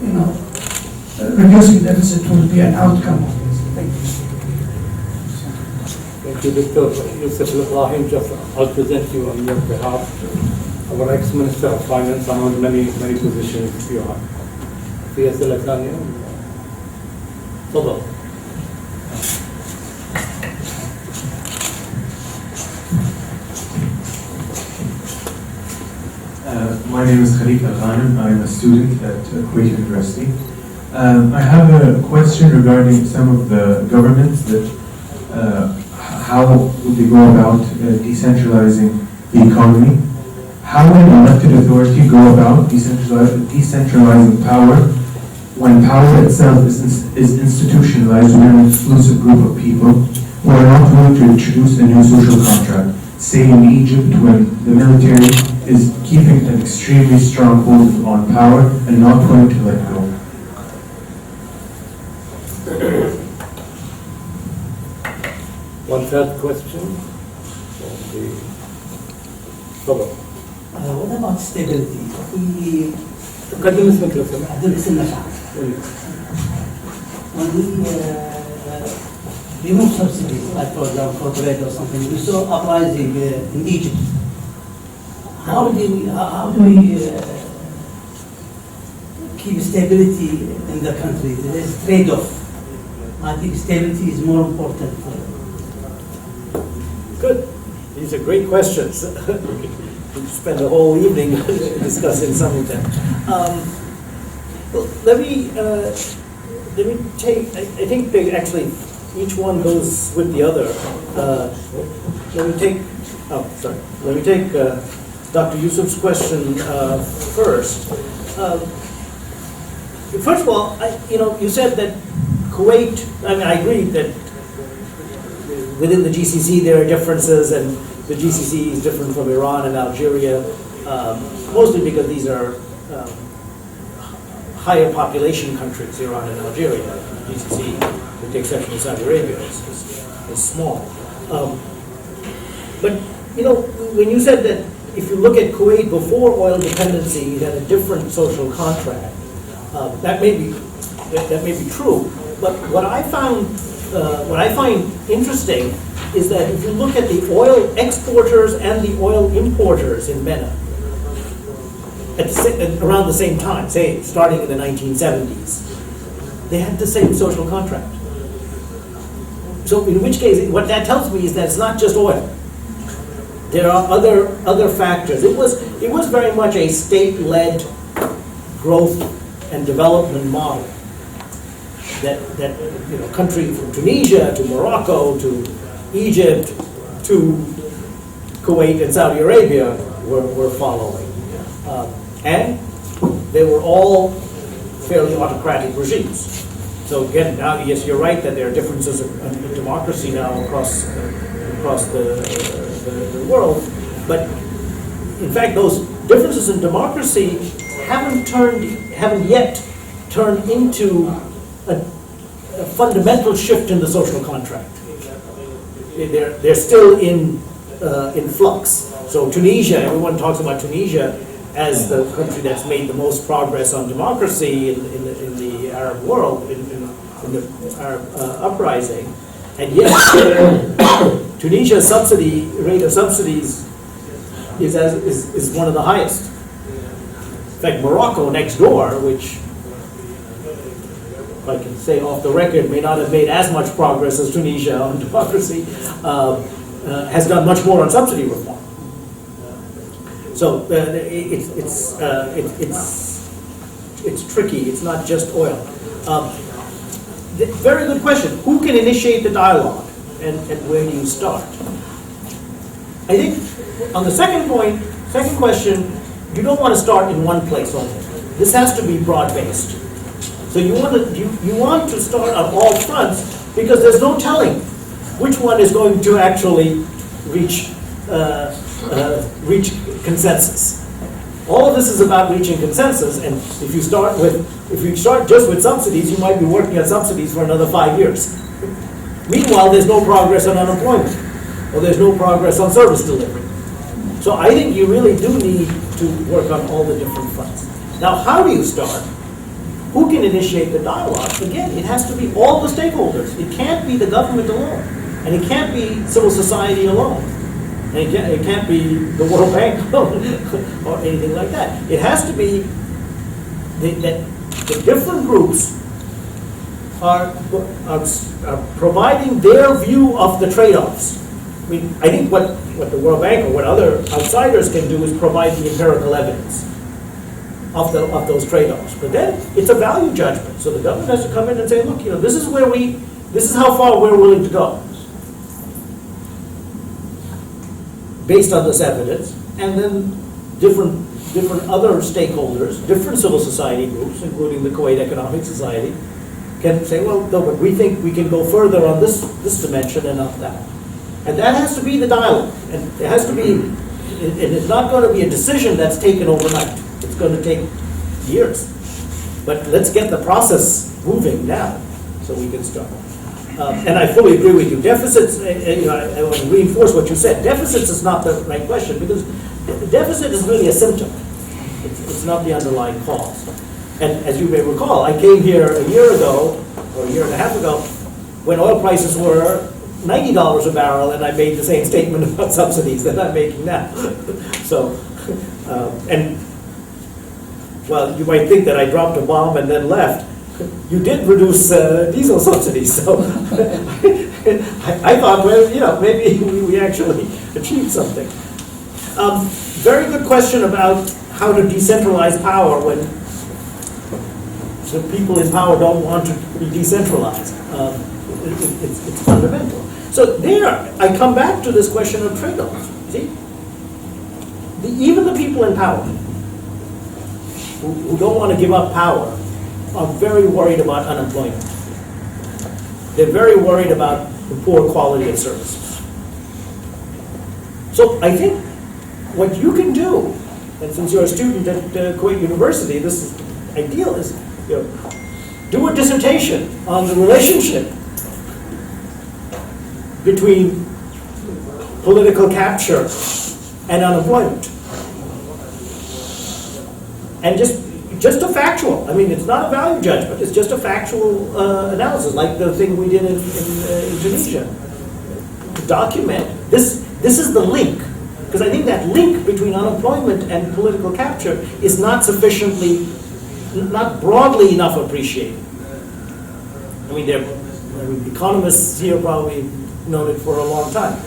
you know, reducing deficit will be an outcome of this. Thank you. Thank you, Dr. Yusuf Ibrahim. Just I'll present you on your behalf. Our ex-Minister of Finance, among many positions you have. فيها أسئلة ثانية؟ تفضل. My name is Khalid Al-Ghanem. I'm a student at Kuwait University. I have a question regarding some of the governments that how would they go about decentralizing the economy? How would an elected authority go about decentralizing power when power itself is institutionalized within an exclusive group of people who are not willing to introduce a new social contract? Say in Egypt, when the military is keeping an extremely strong hold on power and not willing to let go. One third question. What about stability? قدم اسمك لو سمحت. عبد الاسم مشعل. When we remove subsidies, like for example, corporate or something, we saw uprising in Egypt. How do we keep stability in the country? There is a trade-off. I think stability is more important. Good. These are great questions. We could spend the whole evening discussing some of them. Well, let me take. I think they actually each one goes with the other. Let me take. Oh, sorry. Let me take Dr. Yusuf's question first. First of all, you said that Kuwait. I mean, I agree that within the GCC there are differences, and the GCC is different from Iran and Algeria, mostly because these are higher population countries, Iran and Algeria. The GCC, with the exception of Saudi Arabia, is small. But when you said that if you look at Kuwait before oil dependency, it had a different social contract, that may be that may be true. But what I find interesting is that if you look at the oil exporters and the oil importers in MENA, around the same time, say starting in the 1970s, they had the same social contract. So in which case, what that tells me is that it's not just oil. There are other factors. It was very much a state-led growth and development model. That country from Tunisia to Morocco to Egypt to Kuwait and Saudi Arabia were following. And they were all fairly autocratic regimes. So again, now, yes, you're right that there are differences in democracy now across the world, but in fact, those differences in democracy haven't yet turned into a fundamental shift in the social contract. They're still in flux. So Tunisia, everyone talks about Tunisia as the country that's made the most progress on democracy in the Arab world, in the Arab uprising, and yet Tunisia's rate of subsidies is one of the highest. In fact, Morocco next door, which, if I can say off the record, may not have made as much progress as Tunisia on democracy, has done much more on subsidy reform. So it's tricky. It's not just oil. Very good question. Who can initiate the dialogue, and where do you start? I think on the second question, you don't want to start in one place only. This has to be broad-based. So you want to start on all fronts, because there's no telling which one is going to actually reach consensus. All of this is about reaching consensus, and if you start just with subsidies, you might be working on subsidies for another 5 years. Meanwhile, there's no progress on unemployment, or there's no progress on service delivery. So I think you really do need to work on all the different fronts. Now, how do you start? Who can initiate the dialogue? Again, it has to be all the stakeholders. It can't be the government alone, and it can't be civil society alone. And it can't be the World Bank or anything like that. It has to be that the different groups are providing their view of the trade-offs. I mean, I think what the World Bank or what other outsiders can do is provide the empirical evidence of those trade-offs. But then it's a value judgment. So the government has to come in and say, look, this is how far we're willing to go, based on this evidence, and then different other stakeholders, different civil society groups, including the Kuwait Economic Society, can say, well, no, but we think we can go further on this dimension and not that. And that has to be the dialogue. And it has to be, and it's not going to be a decision that's taken overnight. It's going to take years. But let's get the process moving now so we can start. And I fully agree with you. Deficits, I want to reinforce what you said. Deficits is not the right question, because deficit is really a symptom. It's not the underlying cause. And as you may recall, I came here a year ago, or a year and a half ago, when oil prices were $90 a barrel, and I made the same statement about subsidies that I'm making now. So, well, you might think that I dropped a bomb and then left. You did reduce diesel subsidies, so I thought, well, maybe we actually achieved something. Very good question about how to decentralize power when the people in power don't want to be decentralized. It's fundamental. So there, I come back to this question of trade-offs. See, even the people in power who don't want to give up power are very worried about unemployment. They're very worried about the poor quality of services. So I think what you can do, and since you're a student at Kuwait University, this is ideal, is do a dissertation on the relationship between political capture and unemployment. And just just a factual, I mean, it's not a value judgment, it's just a factual analysis, like the thing we did in Tunisia. To document, this is the link, because I think that link between unemployment and political capture is not sufficiently, not broadly enough appreciated. I mean, economists here probably known it for a long time.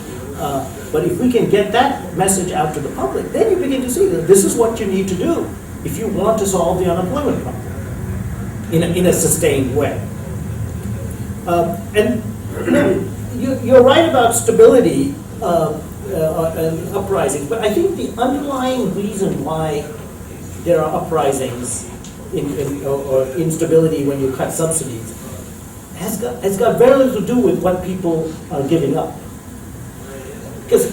But if we can get that message out to the public, then you begin to see that this is what you need to do if you want to solve the unemployment problem in a sustained way. And you're right about stability and uprisings, but I think the underlying reason why there are uprisings or instability when you cut subsidies has got very little to do with what people are giving up. Because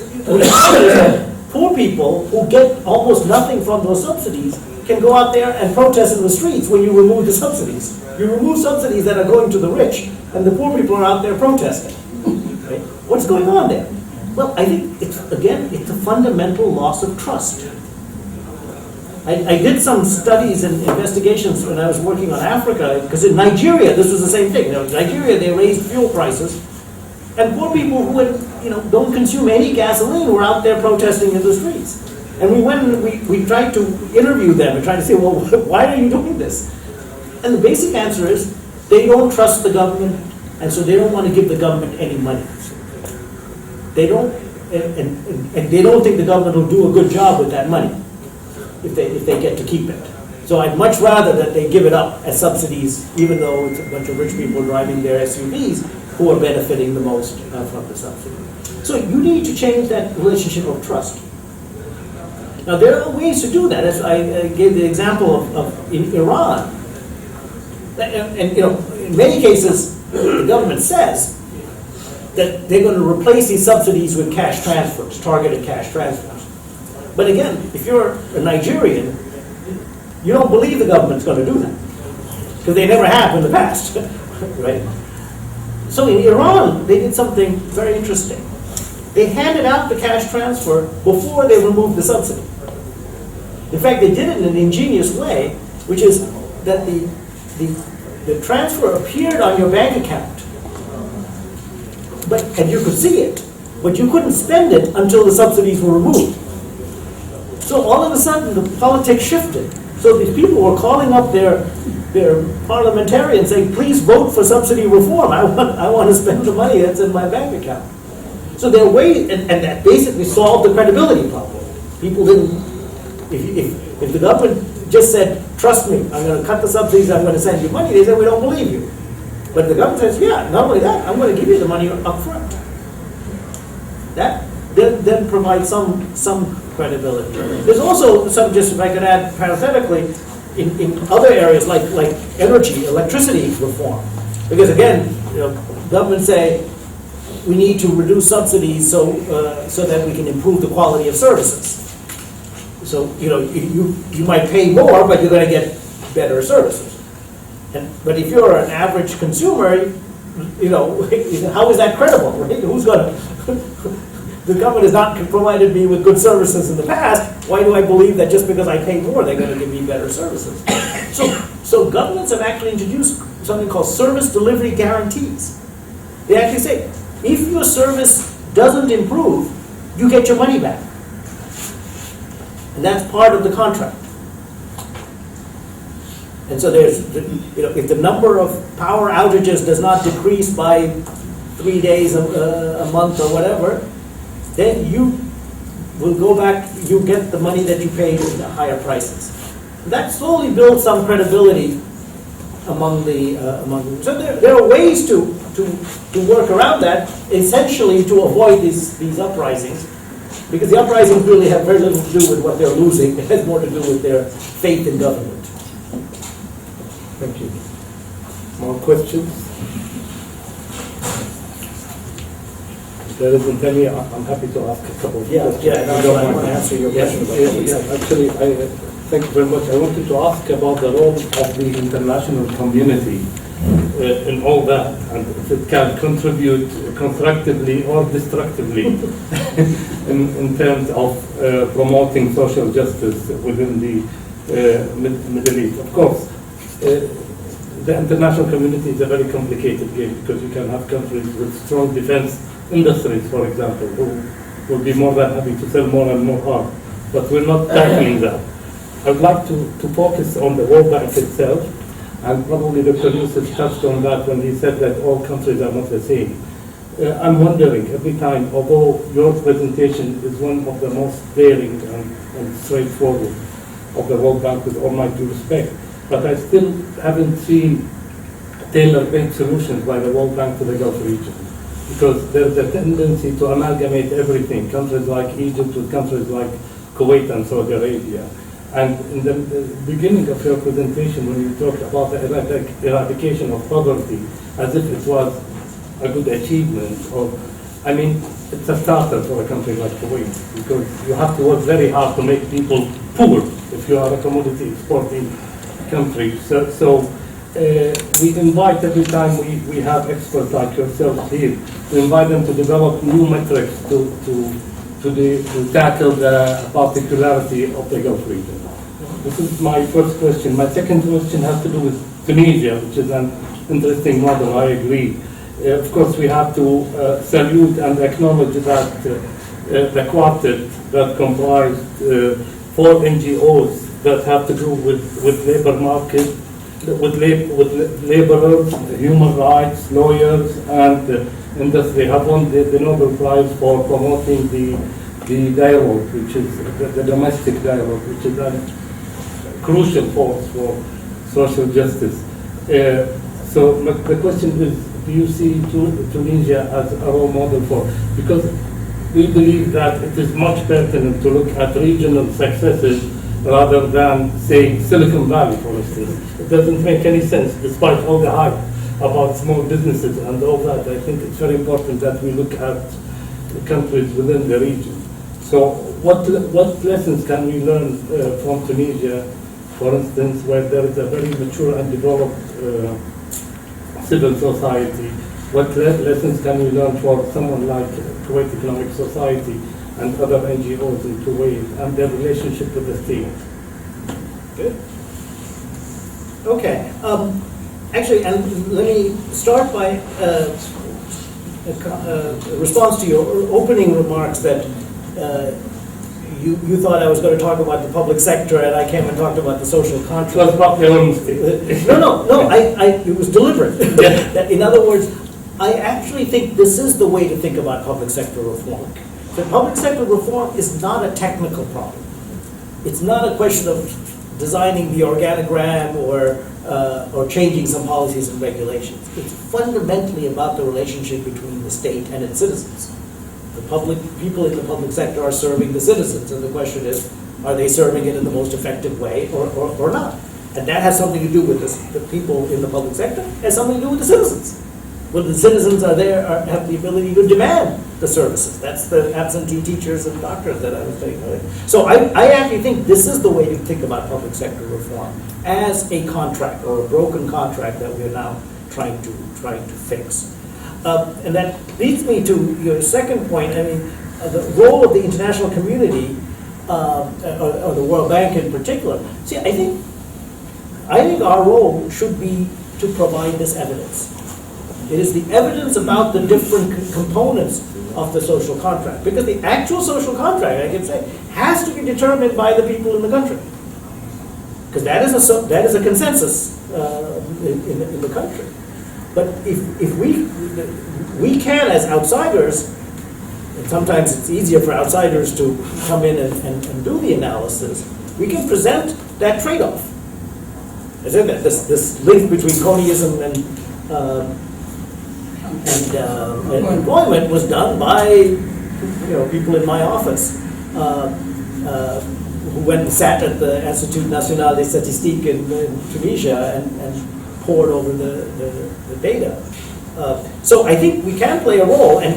poor people who get almost nothing from those subsidies can go out there and protest in the streets when you remove the subsidies. You remove subsidies that are going to the rich, and the poor people are out there protesting. Right? What's going on there? Well, I think it's a fundamental loss of trust. I did some studies and investigations when I was working on Africa, because in Nigeria, this was the same thing. In Nigeria, they raised fuel prices, and poor people who don't consume any gasoline were out there protesting in the streets. And we went and we tried to interview them and tried to say, well, why are you doing this? And the basic answer is, they don't trust the government, and so they don't want to give the government any money. They don't, and they don't think the government will do a good job with that money if they get to keep it. So I'd much rather that they give it up as subsidies, even though it's a bunch of rich people driving their SUVs who are benefiting the most from the subsidy. So you need to change that relationship of trust. Now there are ways to do that. As I gave the example of in Iran, and in many cases the government says that they're going to replace these subsidies with cash transfers, targeted cash transfers. But again, if you're a Nigerian, you don't believe the government's going to do that, because they never have in the past, right? So in Iran, they did something very interesting. They handed out the cash transfer before they removed the subsidy. In fact, they did it in an ingenious way, which is that the transfer appeared on your bank account, and you could see it, but you couldn't spend it until the subsidies were removed. So all of a sudden, the politics shifted. So these people were calling up their parliamentarians saying, please vote for subsidy reform. I want to spend the money that's in my bank account. So there were ways, and that basically solved the credibility problem. People didn't, if the government just said, trust me, I'm going to cut the subsidies, I'm going to send you money, they said, we don't believe you. But the government says, yeah, not only that, I'm going to give you the money up front. That then provides some credibility. There's also some, just if I could add parenthetically, in other areas like energy, electricity reform. Because again, governments say we need to reduce subsidies so that we can improve the quality of services. So you might pay more, but you're going to get better services. But if you're an average consumer, how is that credible? Right? Who's going to? The government has not provided me with good services in the past. Why do I believe that just because I pay more, they're going to give me better services? So governments have actually introduced something called service delivery guarantees. They actually say, if your service doesn't improve, you get your money back. And that's part of the contract. And so there's, if the number of power outages does not decrease by 3 days a month or whatever, then you will go back, you get the money that you paid in the higher prices. That slowly builds some credibility among the. So there are ways to work around that, essentially to avoid these uprisings, because the uprisings really have very little to do with what they're losing. It has more to do with their faith in government. Thank you. More questions? If there isn't any, I'm happy to ask a couple of questions. Yeah, I want to answer your question. Actually, thank you very much. I wanted to ask about the role of the international community in all that, and if it can contribute constructively or destructively in terms of promoting social justice within the Middle East. Of course, the international community is a very complicated game because you can have countries with strong defense industries, for example, who will be more than happy to sell more and more arms. But we're not tackling that. I would like to focus on the World Bank itself, and probably Dr. Yusuf touched on that when he said that all countries are not the same. I'm wondering every time, although your presentation is one of the most daring and straightforward of the World Bank, with all my due respect, but I still haven't seen tailor-made solutions by the World Bank to the Gulf region, because there's a tendency to amalgamate everything, countries like Egypt with countries like Kuwait and Saudi Arabia. And in the beginning of your presentation, when you talked about the eradication of poverty, as if it was a good achievement, or, I mean, it's a starter for a country like Kuwait, because you have to work very hard to make people poor if you are a commodity exporting country. So we invite, every time we have experts like yourself here, we invite them to develop new metrics to tackle the particularity of the Gulf region. This is my first question. My second question has to do with Tunisia, which is an interesting model, I agree. Of course, we have to salute and acknowledge that the quartet that comprised 4 NGOs that have to do with labor market, with laborers, human rights, lawyers, and industry have won the Nobel Prize for promoting the dialogue, which is the domestic dialogue, which is a crucial force for social justice. So the question is, do you see Tunisia as a role model for, because we believe that it is much pertinent to look at regional successes rather than, say, Silicon Valley, for instance. It doesn't make any sense, despite all the hype about small businesses and all that. I think it's very important that we look at the countries within the region. So what lessons can we learn from Tunisia, for instance, where there is a very mature and developed civil society? What lessons can we learn for someone like Kuwait Economic Society and other NGOs in Kuwait and their relationship with the state? Good. Okay. Actually, and let me start by a response to your opening remarks that you thought I was going to talk about the public sector, and I came and talked about the social contract. It was about your own mistake. No. It was deliberate. That, in other words, I actually think this is the way to think about public sector reform. The public sector reform is not a technical problem. It's not a question of designing the organogram or changing some policies and regulations. It's fundamentally about the relationship between the state and its citizens. The people in the public sector are serving the citizens, and the question is, are they serving it in the most effective way or not? And that has something to do with the people in the public sector. It has something to do with the citizens. Well, the citizens have the ability to demand the services. That's the absentee teachers and doctors that I was saying earlier. So I actually think this is the way to think about public sector reform, as a contract or a broken contract that we're now trying to fix. And that leads me to your second point. I mean, the role of the international community, or the World Bank in particular. See, I think our role should be to provide this evidence. It is the evidence about the different components of the social contract, because the actual social contract, I can say, has to be determined by the people in the country, because that is a consensus in the country. But if we can, as outsiders, and sometimes it's easier for outsiders to come in and do the analysis, we can present that trade-off. As in that this link between cronyism and employment was done by people in my office who went and sat at the Institut National des Statistiques in Tunisia and pored over the data. So I think we can play a role, and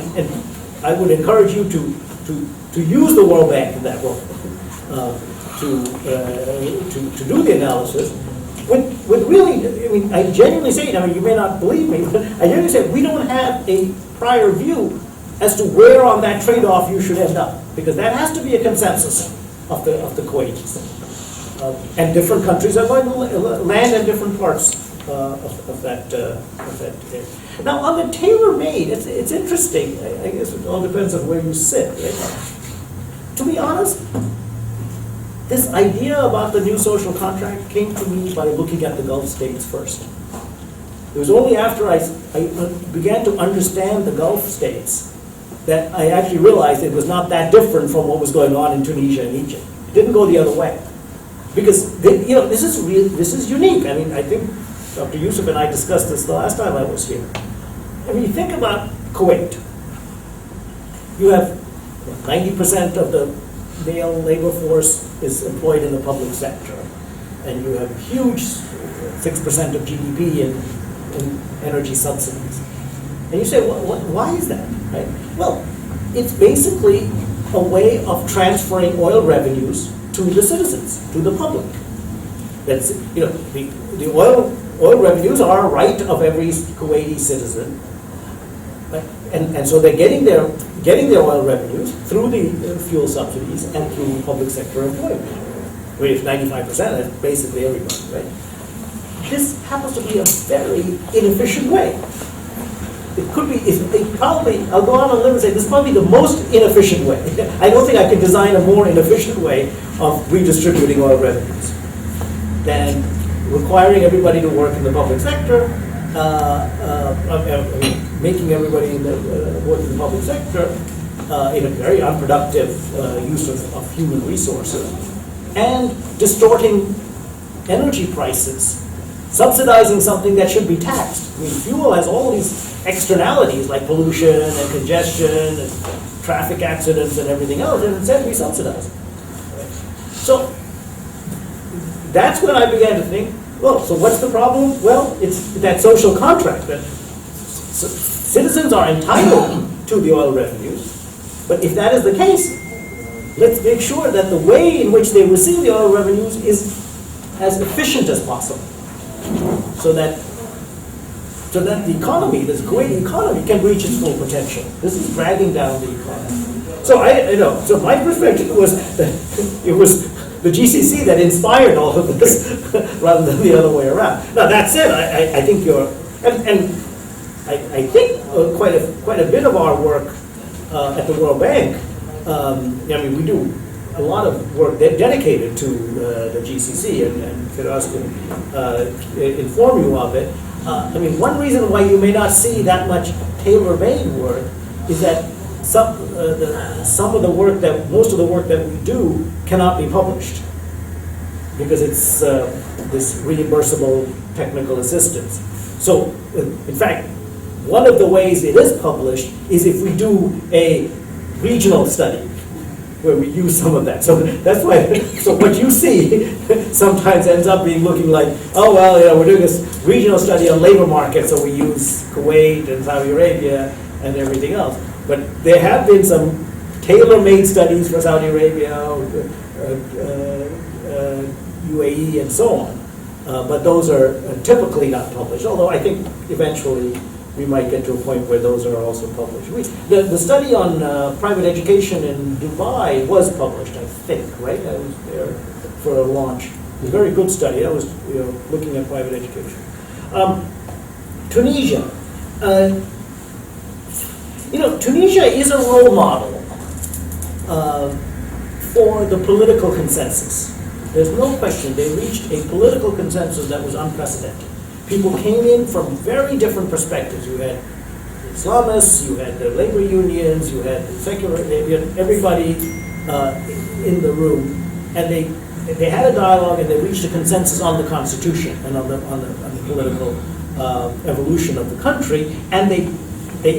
I would encourage you to use the World Bank in that role to do the analysis. With really, I mean, I genuinely say, you may not believe me, but I genuinely say we don't have a prior view as to where on that trade-off you should end up, because that has to be a consensus of the Kuwaitis. And different countries are going to land in different parts of that area. Now, on the tailor-made, it's interesting. I guess it all depends on where you sit. Right? To be honest, this idea about the new social contract came to me by looking at the Gulf states first. It was only after I began to understand the Gulf states that I actually realized it was not that different from what was going on in Tunisia and Egypt. It didn't go the other way. Because this is unique. I mean, I think Dr. Yusuf and I discussed this the last time I was here. I mean, you think about Kuwait. You have 90% of the male labor force is employed in the public sector, and you have huge 6% of GDP in energy subsidies. And you say, well, why is that? Right? Well, it's basically a way of transferring oil revenues to the citizens, to the public. That's, the oil revenues are a right of every Kuwaiti citizen, right? And so they're getting their oil revenues through the fuel subsidies and through public sector employment. I mean, it's 95%, that's basically everybody, right? This happens to be a very inefficient way. It could be, it probably, I'll go out on a limb and say, this is probably the most inefficient way. I don't think I could design a more inefficient way of redistributing oil revenues than requiring everybody to work in the public sector, making everybody work in the public sector in a very unproductive use of human resources, and distorting energy prices, subsidizing something that should be taxed. I mean, fuel has all these externalities like pollution and congestion and traffic accidents and everything else, and instead we subsidize it. So that's when I began to think, well, so what's the problem? Well, it's that social contract that citizens are entitled to the oil revenues, but if that is the case, let's make sure that the way in which they receive the oil revenues is as efficient as possible, so that the economy, this Kuwaiti economy, can reach its full potential. This is dragging down the economy. So so my perspective was that it was the GCC that inspired all of this, rather than the other way around. Now that said, I think I think quite a bit of our work at the World Bank. I mean, we do a lot of work dedicated to the GCC, and Firas can inform you of it. I mean, one reason why you may not see that much tailor-made work is that most of the work that we do cannot be published because it's this reimbursable technical assistance. So, in fact, one of the ways it is published is if we do a regional study where we use some of that. So that's why, so what you see sometimes ends up looking like, oh, well, we're doing this regional study on labor market, so we use Kuwait and Saudi Arabia and everything else. But there have been some tailor-made studies for Saudi Arabia, UAE, and so on. But those are typically not published, although I think eventually we might get to a point where those are also published. The study on private education in Dubai was published, I think, right? I was there for a launch. It was a very good study. That was looking at private education. Tunisia. Tunisia is a role model for the political consensus. There's no question they reached a political consensus that was unprecedented. People came in from very different perspectives. You had Islamists, you had the labor unions, you had the secular, you had everybody in the room, and they had a dialogue and they reached a consensus on the constitution and on the political evolution of the country, and they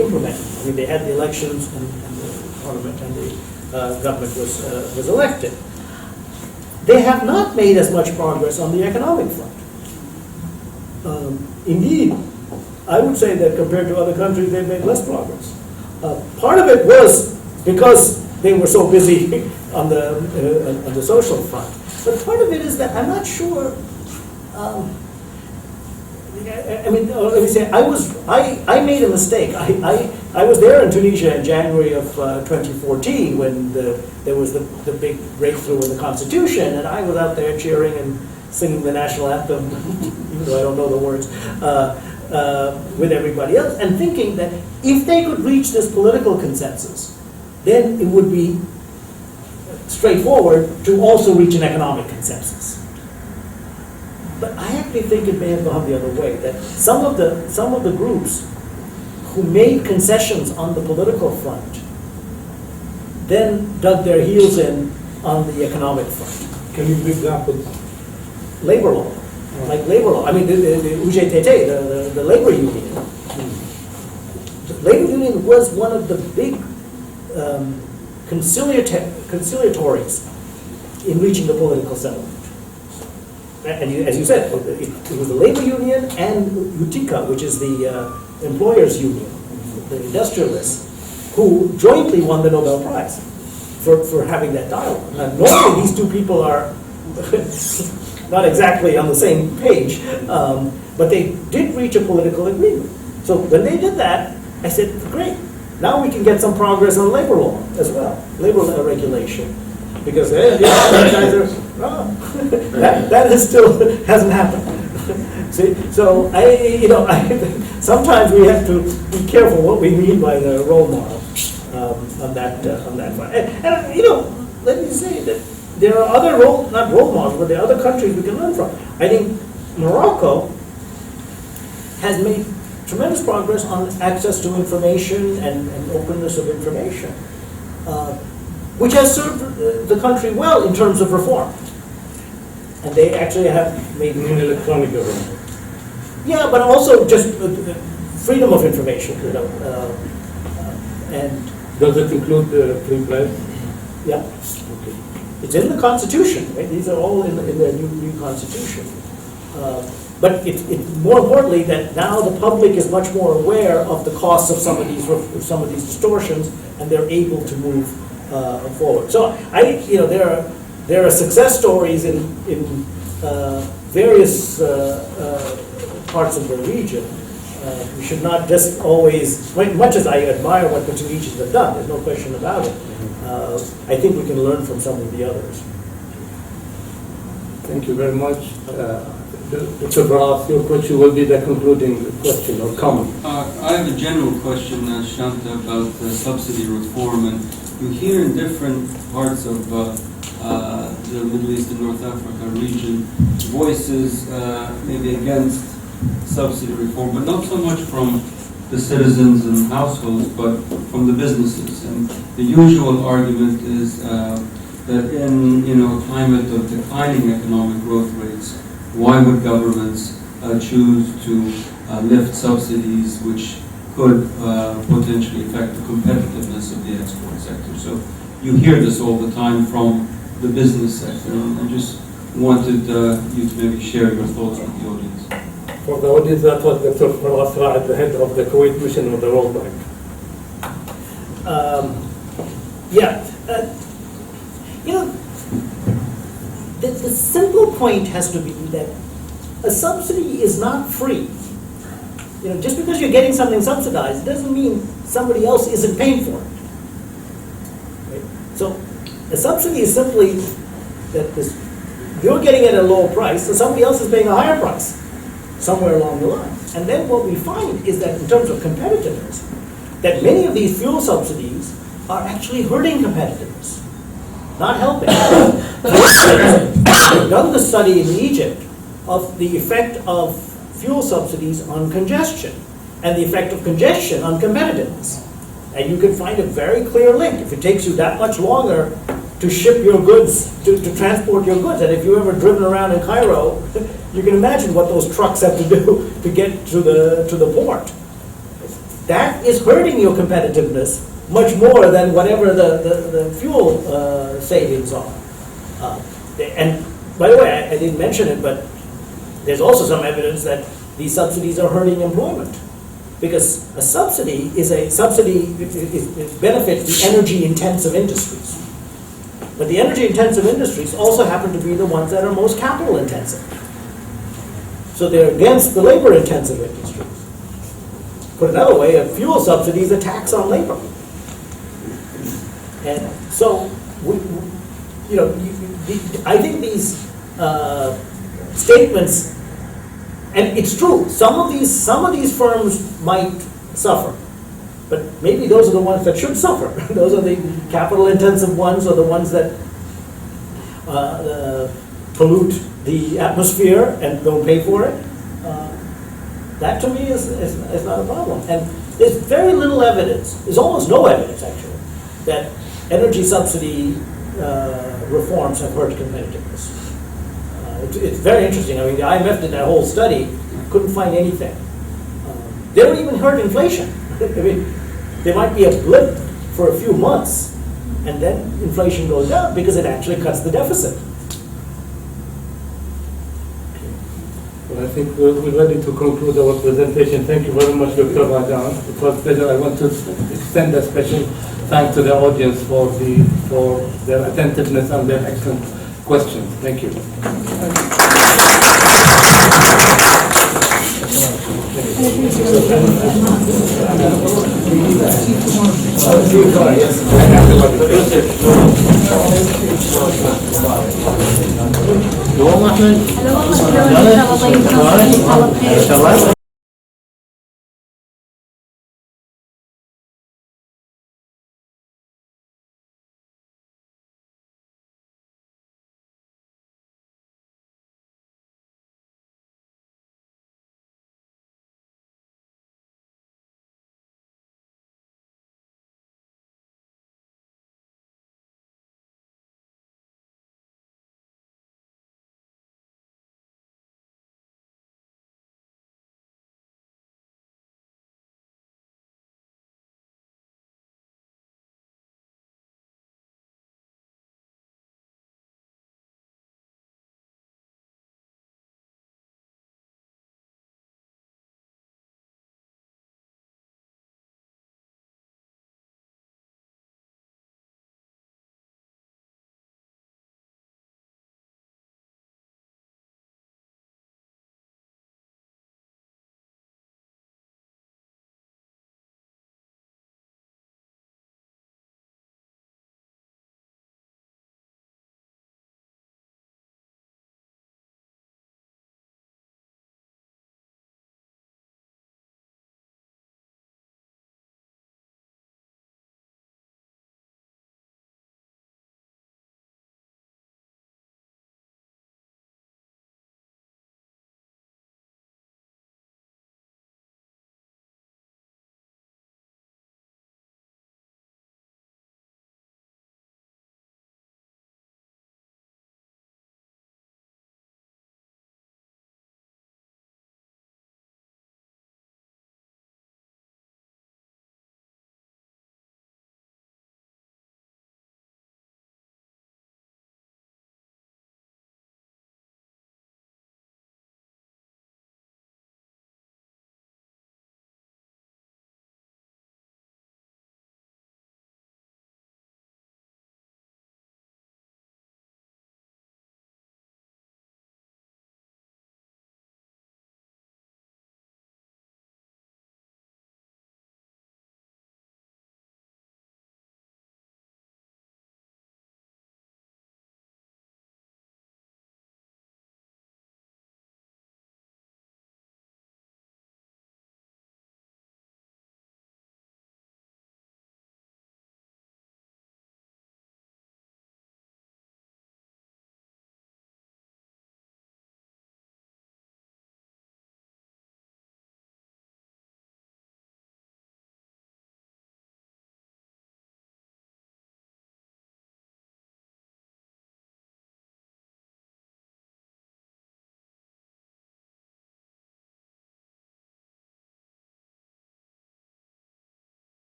implemented. I mean, they had the elections and the parliament and the government was elected. They have not made as much progress on the economic front. Indeed, I would say that compared to other countries, they've made less progress. Part of it was because they were so busy on the social front. But part of it is that I'm not sure. Let me say, I made a mistake. I was there in Tunisia in January of 2014 when there was the big breakthrough in the constitution, and I was out there cheering and singing the national anthem, even though I don't know the words, with everybody else, and thinking that if they could reach this political consensus, then it would be straightforward to also reach an economic consensus. But I actually think it may have gone the other way, that some of the groups who made concessions on the political front then dug their heels in on the economic front. Can you give examples? Labor law, like labor law. I mean, the UGTT, the labor union. The labor union was one of the big conciliatories in reaching the political settlement. And as you said, it was the labor union and UTICA, which is the employers union, the industrialists, who jointly won the Nobel Prize for having that dialogue. Now, normally these two people are not exactly on the same page, but they did reach a political agreement. So when they did that, I said, great, now we can get some progress on labor law as well, labor law regulation. Because that still hasn't happened. See, so sometimes we have to be careful what we mean by the role model on that front. And let me say that there are other not role models, but there are other countries we can learn from. I think Morocco has made tremendous progress on access to information and openness of information, which has served the country well in terms of reform. And they actually have made electronic government. Yeah, but also just freedom of information, and does it include the free press? Yeah. Okay. It's in the Constitution, right? These are all in the new Constitution. But it's more importantly that now the public is much more aware of the costs of some of these distortions, and they're able to move forward. So there are success stories in various parts of the region. We should not just always, much as I admire what the Tunisians have done, there's no question about it, I think we can learn from some of the others. Thank you very much. Dr. Bras, your question will be the concluding question or comment. I have a general question, Shanta, about subsidy reform. And you hear in different parts of the Middle East and North Africa region voices maybe against subsidy reform, but not so much from the citizens and households, but from the businesses. And the usual argument is that in a climate of declining economic growth rates, why would governments choose to lift subsidies which could potentially affect the competitiveness of the export sector? So you hear this all the time from the business sector, and I just wanted you to maybe share your thoughts with the audience. For the audience, that was Dr. Asra at the head of the Kuwait mission of the World Bank. The simple point has to be that a subsidy is not free. Just because you're getting something subsidized doesn't mean somebody else isn't paying for it. Right? So a subsidy is simply that you're getting it at a lower price, so somebody else is paying a higher price somewhere along the line. And then what we find is that in terms of competitiveness, that many of these fuel subsidies are actually hurting competitiveness, not helping. We've done the study in Egypt of the effect of fuel subsidies on congestion and the effect of congestion on competitiveness. And you can find a very clear link. If it takes you that much longer to ship your goods, to transport your goods, and if you've ever driven around in Cairo, you can imagine what those trucks have to do to get to the port. That is hurting your competitiveness much more than whatever the fuel savings are. And by the way, I didn't mention it, but there's also some evidence that these subsidies are hurting employment. Because a subsidy it benefits the energy-intensive industries. But the energy-intensive industries also happen to be the ones that are most capital-intensive. So they're against the labor-intensive industries. put another way, a fuel subsidy is a tax on labor. And so, I think these statements, and it's true, some of these firms might suffer, but maybe those are the ones that should suffer. Those are the capital-intensive ones, or the ones that pollute the atmosphere and don't pay for it. That to me is not a problem. And there's very little evidence, there's almost no evidence actually, that energy subsidy reforms have hurt competitiveness. It's very interesting. I mean, the IMF did that whole study, couldn't find anything. They don't even hurt inflation. I mean, there might be a blip for a few months, and then inflation goes down because it actually cuts the deficit. Well, I think we're ready to conclude our presentation. Thank you very much, Dr. Rajan. It was a pleasure. I want to extend a special thanks to the audience for their attentiveness and their excellent questions. Thank you. Hello,